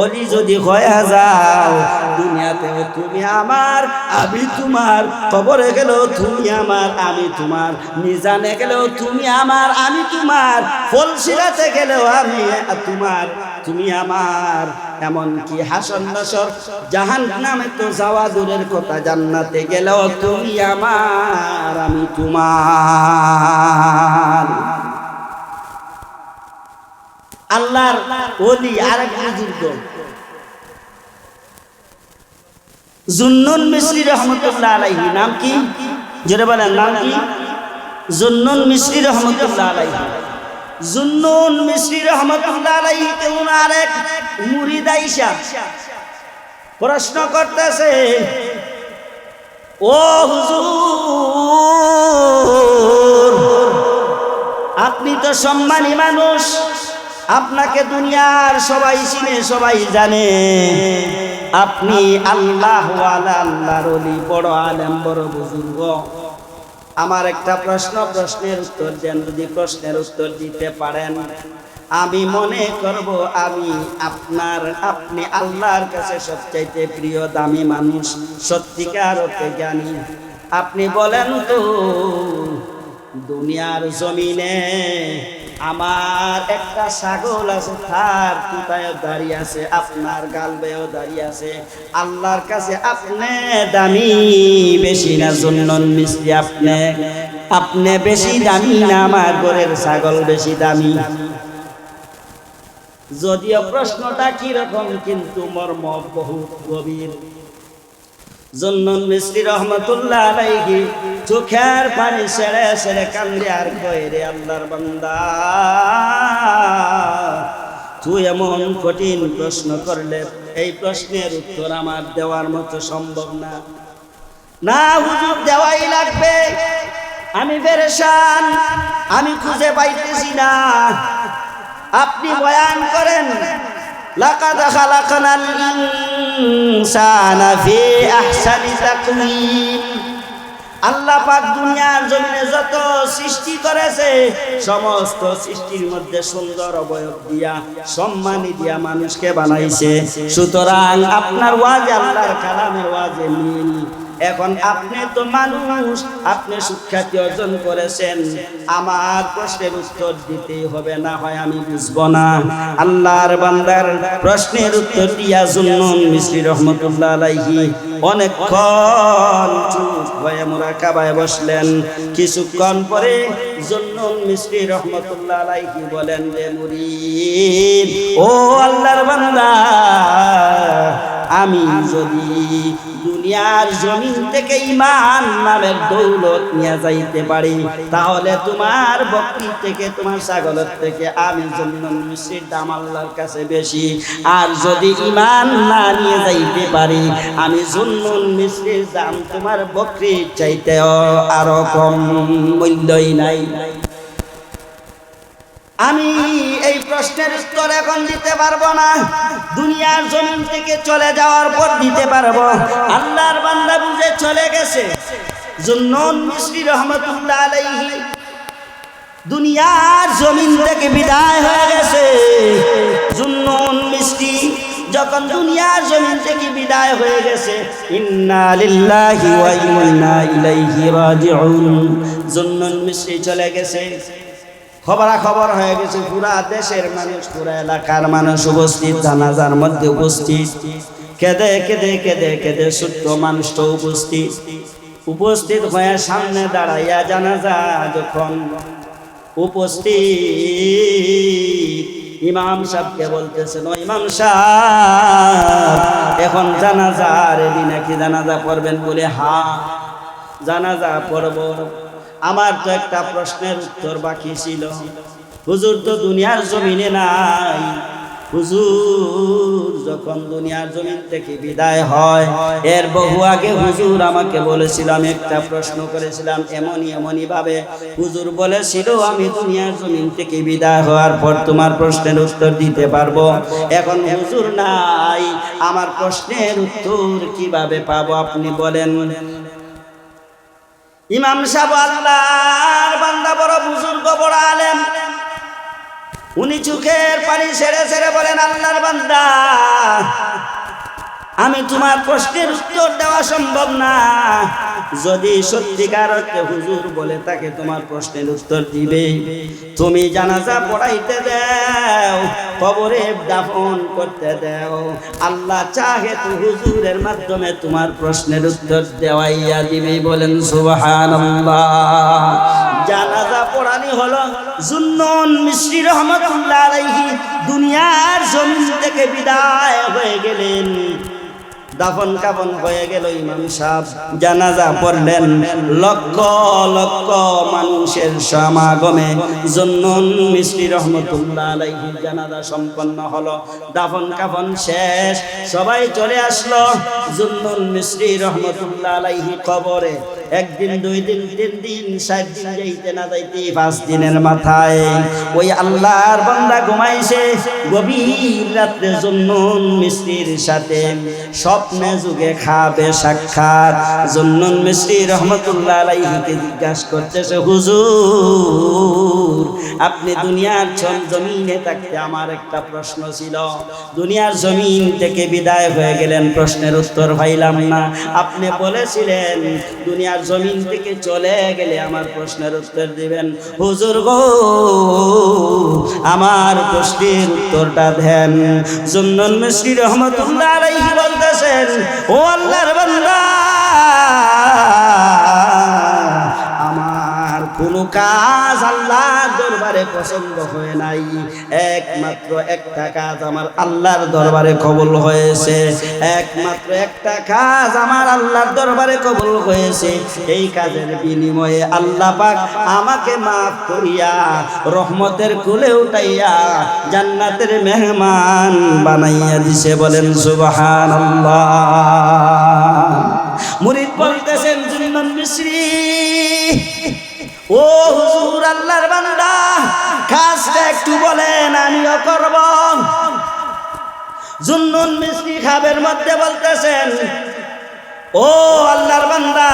ওলি যদি হয়ে যাও, দুনিয়াতে তুমি আমার, আমি তোমার, কবরে গেলেও তুমি আমার, আমি তোমার, মিজানে গেলেও তুমি আমার, আমি তোমার, ফলসিরাতে গেলেও আমি তোমার, তুমি আমার। এমনকি হাসর নাসর জাহান্নামে তো যাওয়া দূরের কথা, জান্নাতে গেলেও তুমি আমার, আমি তোমার। আল্লাহর ওলি আরেক বুজুর্গ জুন্নুন মিসরি রহমতুল্লাহ আলাইহি, নাম কি? জোরে বলেন, নাম কি? জুন্নুন মিসরি রহমতুল্লাহ আলাইহি। জুন্নুন মিসরি রহমতুল্লাহ আলাইহি কে উনার এক মুরিদ আইসা প্রশ্ন করতেছে, ও হুজুর, আপনি তো সম্মানী মানুষ, আপনাকে দুনিয়ার সবাই চিনে, সবাই জানে, আপনি আল্লাহ ওয়ালা, আল্লাহর ওলি, বড় আলেম, বড় বুজুর্গ। আমার একটা প্রশ্নের উত্তর দেন। যদি প্রশ্নের উত্তর দিতে পারেন আমি মনে করব আপনি আল্লাহর কাছে সবচাইতে প্রিয় দামি মানুষ, সত্যিকার অর্থে জ্ঞানী। আপনি বলেন তো দুনিয়ার জমিনে আমার একটা ছাগল আছে, তার কোথায় দাঁড়িয়ে আছে, আপনার গালবেও দাঁড়িয়ে আছে। আল্লাহর কাছে আপনি দামি বেশি না জুন্নুন মিস্ত্রি? আপনি বেশি দামি না আমার ঘরের ছাগল বেশি দামি? যদিও প্রশ্নটা কি রকম কিন্তু মর্ম বহু গভীর। জুন্নুন মিস্ত্রি রহমাতুল্লাহ আলাইহি চোখের পানি ছেড়ে ছেড়ে কান্দে আর কয়, রে আল্লাহর বান্দা, তুই এমন কঠিন প্রশ্ন করলে এই প্রশ্নের উত্তর আমার দেওয়ার মতো সম্ভব না। না হুজুর, দেওয়াই লাগবে, আমি পেরেশান, আমি খুঁজে পাইতেছি না। আপনি বয়ান করেন, লাকাদ খালাকনাল ইনসানা ফি আহসানি তাকওয়িম। আল্লাহ পাক দুনিয়ার জমিনে যত সৃষ্টি করেছে সমস্ত সৃষ্টির মধ্যে সুন্দর অবয়ব দিয়া সম্মানী দিয়া মানুষকে বানাইছে। সুতরাং আপনার ওয়াজ আল্লাহর কালামের ওয়াজে মিল। এখন আপনি তো মানুষ, আপনি সুখ্যাতি অর্জন করেছেন, আমার প্রশ্নের উত্তর দিতেই হবে, না হয় আমি বুঝবো না। আল্লাহর বান্দার প্রশ্নের উত্তর দিয়া জুন্নুন মিস্ত্রি রহমাতুল্লাহ আলাইহি অনেকক্ষণ চুপ হয়ে মুরাকাবায় বসলেন। কিছুক্ষণ পরে জুন্নুন মিস্ত্রি রহমাতুল্লাহ আলাইহি বলেন, রে মুরিদ, ও আল্লাহর বান্দা, আমি যদি দুনিয়ার জমিন থেকে ঈমান নামের দৌলত নিয়ে যাইতে পারি, তাহলে তোমার বকরি থেকে তোমার ছাগলের থেকে আমি জুন্নুন মিস্ত্রির দাম আল্লাহর কাছে বেশি। আর যদি ঈমান না নিয়ে যাইতে পারি, আমি জুন্নুন মিস্ত্রির দাম তোমার বকরির চাইতে আরো কম, মূল্যই নাই। আমি এই প্রশ্নের উত্তর এখন দিতে পারবো না, দুনিয়ার জমিন থেকে চলে যাওয়ার পর দিতে পারবো। আল্লাহর বান্দা বুঝে চলে গেছে। জুন্নুন মিস্ত্রি রহমাতুল্লাহ আলাইহি দুনিয়ার জমিন থেকে বিদায় হয়ে গেছে। জুন্নুন মিস্ত্রি যখন দুনিয়ার জমিন থেকে বিদায় হয়ে গেছে, ইন্না লিল্লাহি ওয়া ইন্না ইলাইহি রাজিউন। জুন্নুন মিস্ত্রি চলে গেছে, খবরাখবর হয়ে গেছে, পুরা দেশের মানুষ, পুরা এলাকার মানুষ উপস্থিত, জানাজার মধ্যে উপস্থিত, কেঁদে কেঁদে কেঁদে কেঁদে ছোট্ট মানুষটা উপস্থিত হয়ে সামনে দাঁড়াইয়া জানাজা যখন উপস্থিত, ইমাম সাহেবকে বলতেছেন, ও ইমাম সাহেব, এখন জানাজা রেডি নাকি? জানাজা পড়বেন? বলে হ্যাঁ, জানাজা পড়ব। আমার তো একটা প্রশ্নের উত্তর বাকি ছিল। হুজুর তো দুনিয়ার জমিনে নাই। হুজুর যখন দুনিয়ার জমিন থেকে বিদায় হয়, এর বহু আগে হুজুর আমাকে বলেছিল, আমি একটা প্রশ্ন করেছিলাম এমনই ভাবে, হুজুর বলেছিল আমি দুনিয়ার জমিন থেকে বিদায় হওয়ার পর তোমার প্রশ্নের উত্তর দিতে পারবো। এখন হুজুর নাই, আমার প্রশ্নের উত্তর কিভাবে পাবো আপনি বলেন? ইমাম সাহেব আল্লাহর বান্দা, বড় বুজুর্গ, বড় আলেম, উনি চোখের পানি ছেড়ে ছেড়ে বলেন, আল্লাহর বান্দা, আমি তোমার প্রশ্নের উত্তর দেওয়া সম্ভব না। যদি সত্যিকার অর্থে হুজুর বলে তাকে তোমার প্রশ্নের উত্তর দিবে, তুমি জানাজা পড়াইতে দাও, কবরে দাফন করতে দাও। আল্লাহ চাহে তো হুজুরের মাধ্যমে তোমার প্রশ্নের উত্তর দেওয়াইয়া দিবে। বলেন সুবহানাল্লাহ। জানাজা পড়ানি হলো। জুন্নুন মিস্ত্রি রহমাতুল্লাহ আলাইহি দুনিয়ার জমিন থেকে বিদায় হয়ে গেলেন, দাফন কাফন হয়ে গেল। ইমাম সাহেব জানাজা পড়লেন, লক্ষ লক্ষ মানুষের সমাগমে জুন্নুন মিস্ত্রি রহমাতুল্লাহ আলাইহি জানাজা সম্পন্ন হলো। দাফন কাফন শেষ, সবাই চলে আসলো জুন্নুন মিস্ত্রি রহমাতুল্লাহ আলাইহি কবরে। একদিন, 2 দিন, 3 দিন, 7 দিন যাইতে না যাইতে 5 দিনের মাথায় ওই আল্লাহর বান্দা ঘুমাইছে। গভীর রাত্রে জুন্নুন মিস্ত্রির সাথে স্বপ্নে যুগে খাবে সাক্ষাৎ। জুন্নুন মিস্ত্রি রহমতুল্লাহ আলাইহিকে জিজ্ঞাসা করতেছে, হুজুর আপনি দুনিয়ার জমিনে থাকতে আমার একটা প্রশ্ন ছিল, দুনিয়ার জমিন থেকে বিদায় হয়ে গেলেন, প্রশ্নের উত্তর পাইলাম না। আপনি বলেছিলেন দুনিয়ার জমিন থেকে চলে গেলে আমার প্রশ্নের উত্তর দিবেন। হুজুর গো আমার প্রশ্নের উত্তরটা দেন। জুন্নুন মিস্ত্রি রহমতুল্লাহ আলাইহি বলতেছেন, ও আল্লাহর বান্দা, আমার কোনো কাজ আল্লাহর দরবারে পছন্দ হয় নাই, একমাত্র একটা কাজ আমার আল্লাহর দরবারে কবুল হয়েছে, একমাত্র একটা কাজ আমার আল্লাহর দরবারে কবুল হয়েছে। এই কাজের বিনিময়ে আল্লাহ পাক আমাকে মাফ করিয়া রহমতের কুলে উঠাইয়া জান্নাতের মেহমান বানাইয়া দিছে। বলেন সুবহানাল্লাহ। মুরিদ বলতেছেন, জুন্নুন মিস্রি, ও হুজুর আল্লাহর বান্দা, কাজটা একটু বলেন আমিও করব। জুন্নুন মিস্রি খাবের মধ্যে বলতেছেন, ও আল্লাহর বান্দা,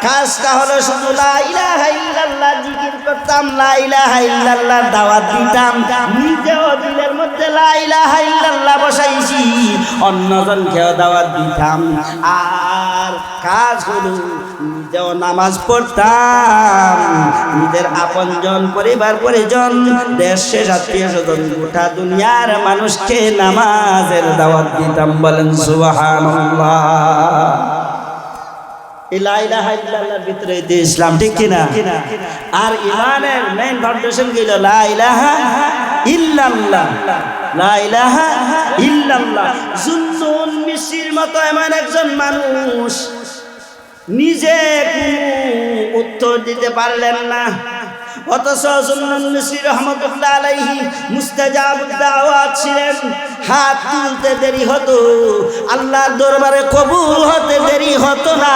কাজটা হলো শুধু লা ইলাহা ইল্লাল্লাহ জিকির করতাম, লা ইলাহা ইল্লাল্লাহ দাওয়াত দিতাম, নিজেও দিলের মধ্যে লা ইলাহা ইল্লাল্লাহ বসাইছি, অন্যজনকেও দাওয়াত দিতাম। আর কাজ হলো নিজেও নামাজ পড়তাম, নিজের আপনজন, পরিবার পরিজন, দেশের আত্মীয় স্বজন, গোটা দুনিয়ার মানুষকে নামাজের দাওয়াত দিতাম। বলেন সুবহানাল্লাহ। লা ইলাহা ইল্লাল্লাহর ভিতরে ইসলাম, ঠিক কিনা? আর ইমানের মেইন ফাউন্ডেশন কি? লা ইলাহা ইল্লাল্লাহ, লা ইলাহা ইল্লাল্লাহ। জুন্নুন মিস্রির মতো এমন একজন মানুষ নিজে কোনো উত্তর দিতে পারলেন না, অথচ জুন্নুন মিস্রি রহমতুল্লাহ আলাইহি মুস্তাজাবুদ দাওয়াত ছিলেন। হাত তুলতে দেরি হতো, আল্লাহর দরবারে কবুল হতে দেরি হতো না।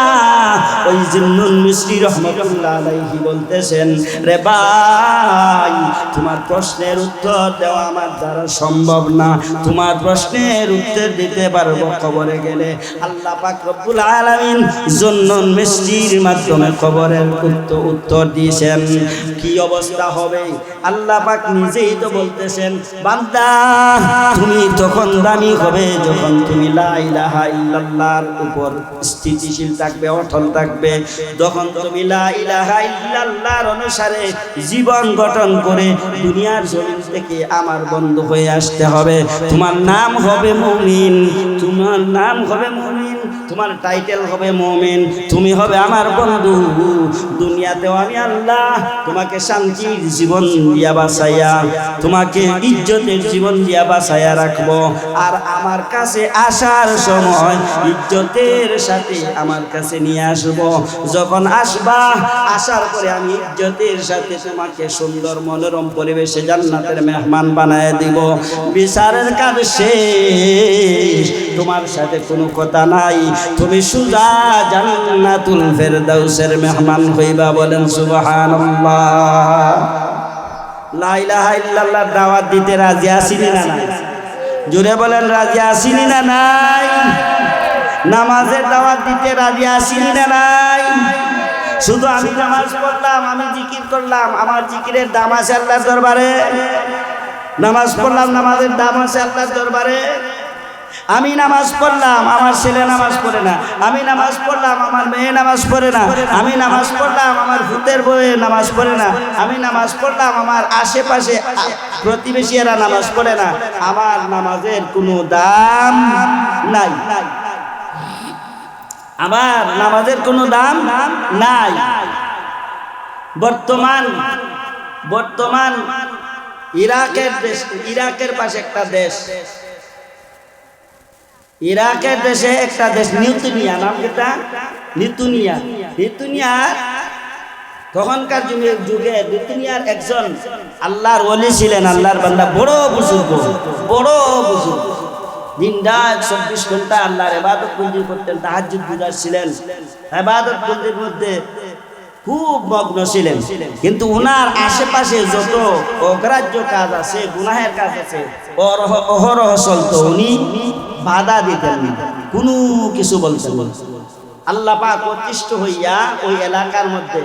ওই জুন্নুন মিস্রি রহমতুল্লাহ আলাইহি বলতেছেন, রে ভাই, তোমার প্রশ্নের উত্তর দেওয়া আমার দ্বারা সম্ভব না, তোমার প্রশ্নের উত্তর দিতে পারবো কবরে গেলে। আল্লাহ পাক রব্বুল আলামিন জুন্নুন মিস্রির মাধ্যমে কবরের উত্তর দিয়েছেন। কি অবস্থা হবে আল্লাহ পাক নিজেই তো বলতেছেন, বান্দা তুমি তখন দামি হবে যখন তুমি লা ইলাহা ইল্লাল্লাহর উপর স্থিতিশীল থাকবে, অটল থাকবে। যখন তুমি লা ইলাহা ইল্লাল্লাহর অনুসারে জীবন গঠন করে দুনিয়ার জমিন থেকে আমার বন্ধু হয়ে আসতে হবে। তোমার নাম হবে মুমিন, তোমার নাম হবে মুমিন, তোমার টাইটেল হবে মুমিন, তুমি হবে আমার বন্ধু। দুনিয়াতেও আমি আল্লাহ তোমাকে শান্তির জীবন দিয়া বাঁচাইয়া, তোমাকে ইজ্জতের জীবন দিয়া বাঁচাইয়া রাখবো। আর আমার কাছে আসার সময় ইজ্জতের সাথে আমার কাছে নিয়ে আসবো। যখন আসবা, আসার পরে আমি ইজ্জতের সাথে তোমাকে সুন্দর মনোরম পরিবেশে জান্নাতের মেহমান বানায় দিব। বিচারের কাজ শেষ, তোমার সাথে কোনো কথা নাই, তুমি সুজা জান্নাতুল ফেরদাউসের মেহমান হইবা। বলেন সুবহানাল্লাহ। লা ইলাহা ইল্লাল্লাহর দাওয়াত দিতে রাজি আছিনি না নাই? জোরে বলেন, রাজি আছিনি না নাই? নামাজের দাওয়াত দিতে রাজি আছিনি না নাই? শুধু আমি নামাজ পড়লাম, আমি জিকির করলাম, আমার জিকিরের দাম আছে আল্লাহর দরবারে। নামাজ পড়লাম, নামাজের দাম আছে আল্লাহর দরবারে। আমি নামাজ পড়লাম, আমার ছেলে নামাজ পড়ে না। আমি নামাজ পড়লাম, আমার মেয়ে নামাজ পড়ে না। আমি নামাজ পড়লাম, আমার ভূতের বউয়ে নামাজ পড়ে না। আমি নামাজ পড়লাম, আমার আশেপাশে প্রতিবেশীরা নামাজ পড়ে না। আমার নামাজের কোনো দাম নাই, আমার নামাজের কোনো দাম নাই। বর্তমান ইরাকের পাশে একটা দেশ, ইরাকের দেশে একটা দেশ নিউতুনিয়া, নাম যেটা নিউতুনিয়া। তখনকার যুগে নিউতুনিয়ার একজন আল্লাহর ওলি ছিলেন, আল্লাহর বান্দা, বড় বুজুর্গ। দিনরাত 24 ঘন্টা আল্লাহর ইবাদত বন্দি করতেন, তাহাজ্জুদ গুজার ছিলেন, ইবাদত বন্দির মধ্যে খুব মগ্ন ছিলেন। কিন্তু উনার আশেপাশে যত অগ্রাহ্য কাজ আছে, গুনাহের কাজ আছে, অহরহ চলতো, উনি বাধা দিতেন না, কোনো কিছু বলতেন না। আল্লাহ পাক অতিষ্ঠ হইয়া ওই এলাকার মধ্যে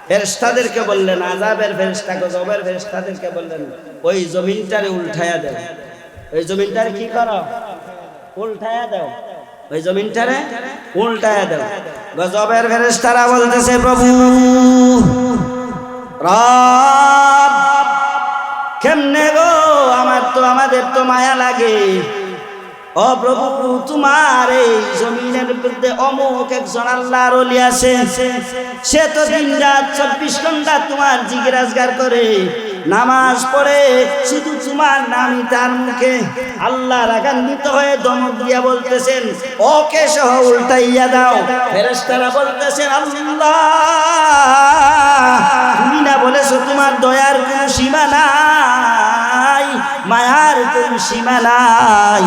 ফেরেশতাদেরকে বললেন, আযাবের ফেরেশতা, গজবের ফেরেশতাদেরকে বললেন, ওই জমিনটারে উল্টায়া দাও, ওই জমিনটারে কি করো, উল্টায়া দাও, ওই জমিনটারে উল্টায়া দাও। গজবের ফেরেশতারা বলতেছে, প্রভু রব কেমনে গো, আমাদের তো মায়া লাগে। ও প্রভু, তোমার এই জমিনের মধ্যে অমুক একজন আল্লাহর ওলি আছে, সে তো দিন রাত 24 ঘন্টা তোমার জিকির আজগার করে, নামাজ পড়ে, শুধু তোমার নামই তার মুখে। আল্লাহ রাগান্বিত হয়ে ধমক দিয়া বলতেছেন, ওকে সহ উল্টাইয়া দাও। ফেরেশতারা বলতেছেন, আল্লাহ তুমি না বলেছো তোমার দয়ার কোনো সীমা নাই, মায়ার কোনো সীমা নাই,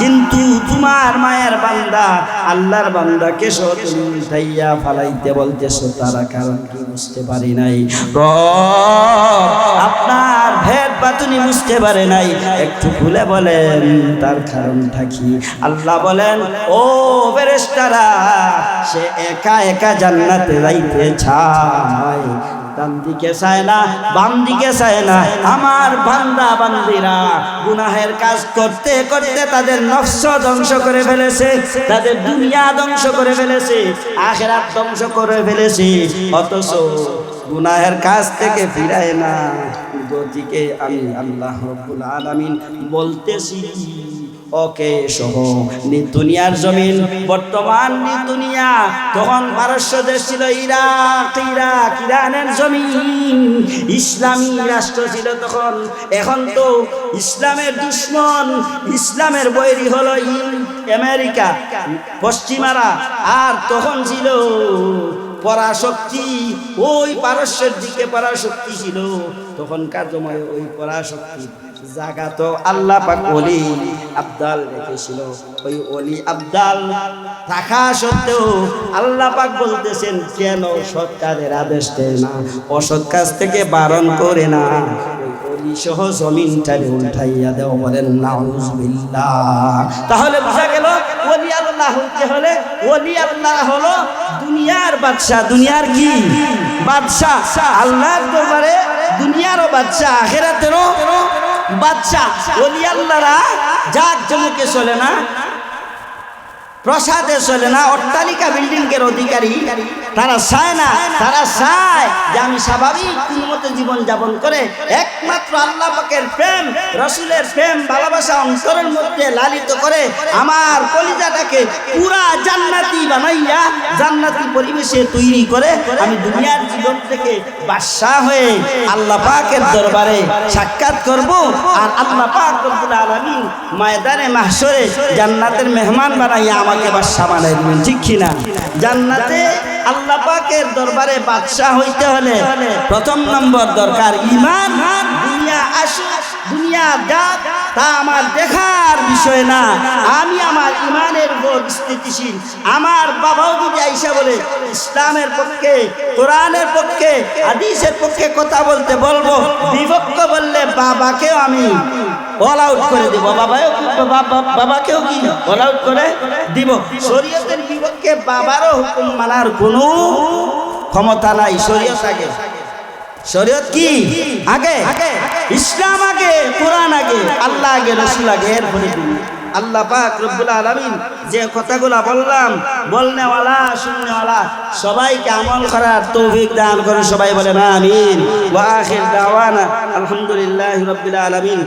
কিন্তু তোমার মায়ের বান্দা আল্লাহর বান্দাকে সহ তুমি উল্টাইয়া ফালাইতে বলতেছো, তারা কারণ কি বুঝতে পারি নাই। আপনার ভেদ বাতুনি বুঝতে পারে নাই, একটু খুলে বলেন তার কারণটা কি। আল্লাহ বলেন, ও ফেরেশতারা, সে একা একা জান্নাতে যাইতে চায়, ডান দিকে চায় না, বাম দিকে চায় না। আমার বান্দা বান্দিরা গুনাহের কাজ করতে করতে তাদের নফস ধ্বংস করে ফেলেছে, তাদের দুনিয়া ধ্বংস করে ফেলেছে, আখিরাত ধ্বংস করে ফেলেছে, অথচ গুনাহের কাজ থেকে ফিরায় না। গতিকে আমি আল্লাহ রাব্বুল আলামিন বলতেছি, ওকে সহ দুনিয়ার জমিন, বর্তমান দুনিয়া, তখন পারস্য দেশ ছিল ইরানের জমিন, ইসলামী রাষ্ট্র ছিল তখন। এখন তো ইসলামের দুশ্মন, ইসলামের বৈরী হলো আমেরিকা, পশ্চিমারা, আর তখন ছিল পরাশক্তি, ওই পারস্যের দিকে পরাশক্তি ছিল তখনকার সময়। ওই পরাশক্তি জায়গা তো আল্লাহ পাক ওলি আবদাল রেখেছিল। ওই ওলি আবদাল থাকা সত্ত্বেও আল্লাহ পাক বলতেছেন, কেন সৎ কাজের আদেশ দেয় না, অসৎ কাজ থেকে বারণ করে না, ওলি সহ জমিনটারে উল্টাইয়া দেও। বলেন নাউজুবিল্লাহ। তাহলে বোঝা গেল ওলি আল্লাহ হইতে হলে, ওলি আল্লাহ হলো দুনিয়ার বাদশা। দুনিয়ার কি বাদশা? আল্লাহর দরবারে দুনিয়ারও বাদশা, আখিরাতেরও বাদশা। ওলি আল্লাহরা জাঁকজমকে চলে না, প্রসাদে চলে না, অট্টালিকা বিল্ডিংয়ের অধিকারী তারা চায় না। তারা চায় যে আমি স্বাভাবিক মতো জীবন যাপন করে একমাত্র আল্লাহ পাকের প্রেম, রাসূলের প্রেম, ভালোবাসা অন্তরের মধ্যে লালিত করে আমার কলিজাটাকে পুরা জান্নাতি বানাইয়া জান্নাতি পরিবেশে তৈরি করে আমি দুনিয়ার জীবন থেকে বাদশা হয়ে আল্লাহ পাকের দরবারে সাক্ষাৎ করব। আর আল্লাহ পাক রব্বুল আলামিন ময়দানে মাহশরে জান্নাতের মেহমান বানাইয়া আমাকে বাদশা বানাই দিবেন, ঠিক কিনা? জান্নাতে আল্লাহ পাকের দরবারে বাদশা হইতে হলে প্রথম নম্বর দরকার ঈমান। দুনিয়া আসুক, দুনিয়া যাক, তা আমার দেখার বিষয় না। আমি আমার ঈমানের উপর স্থিতিশীল। আমার বাবাও যদি আইসা বলে ইসলামের পক্ষে, কোরআনের পক্ষে, হাদিসের পক্ষে কথা বলতে বলবো, বিপক্ষ বললে বাবাকেও আমি অল আউট করে দিব, বাবাকেও কি অল আউট করে দিব। শরীয়তের বিপক্ষে বাবারও হুকুম মানার কোনো ক্ষমতা নাই। শরীয়ত আগে, শরীয়ত কি আগে, ইসলাম আগে, কোরআন আগে, আল্লাহ আগে, রাসূল আগে, এরপরে আল্লাহ পাক রব্বুল আলামিন যে কথাগুলো বললাম, বলনেওয়ালা শুননেওয়ালা সবাইকে আমল করার তৌফিক দান করে। সবাই বলেন আমিন। ওয়া আখির দাওয়ানা আলহামদুলিল্লাহি রাব্বিল আলামিন।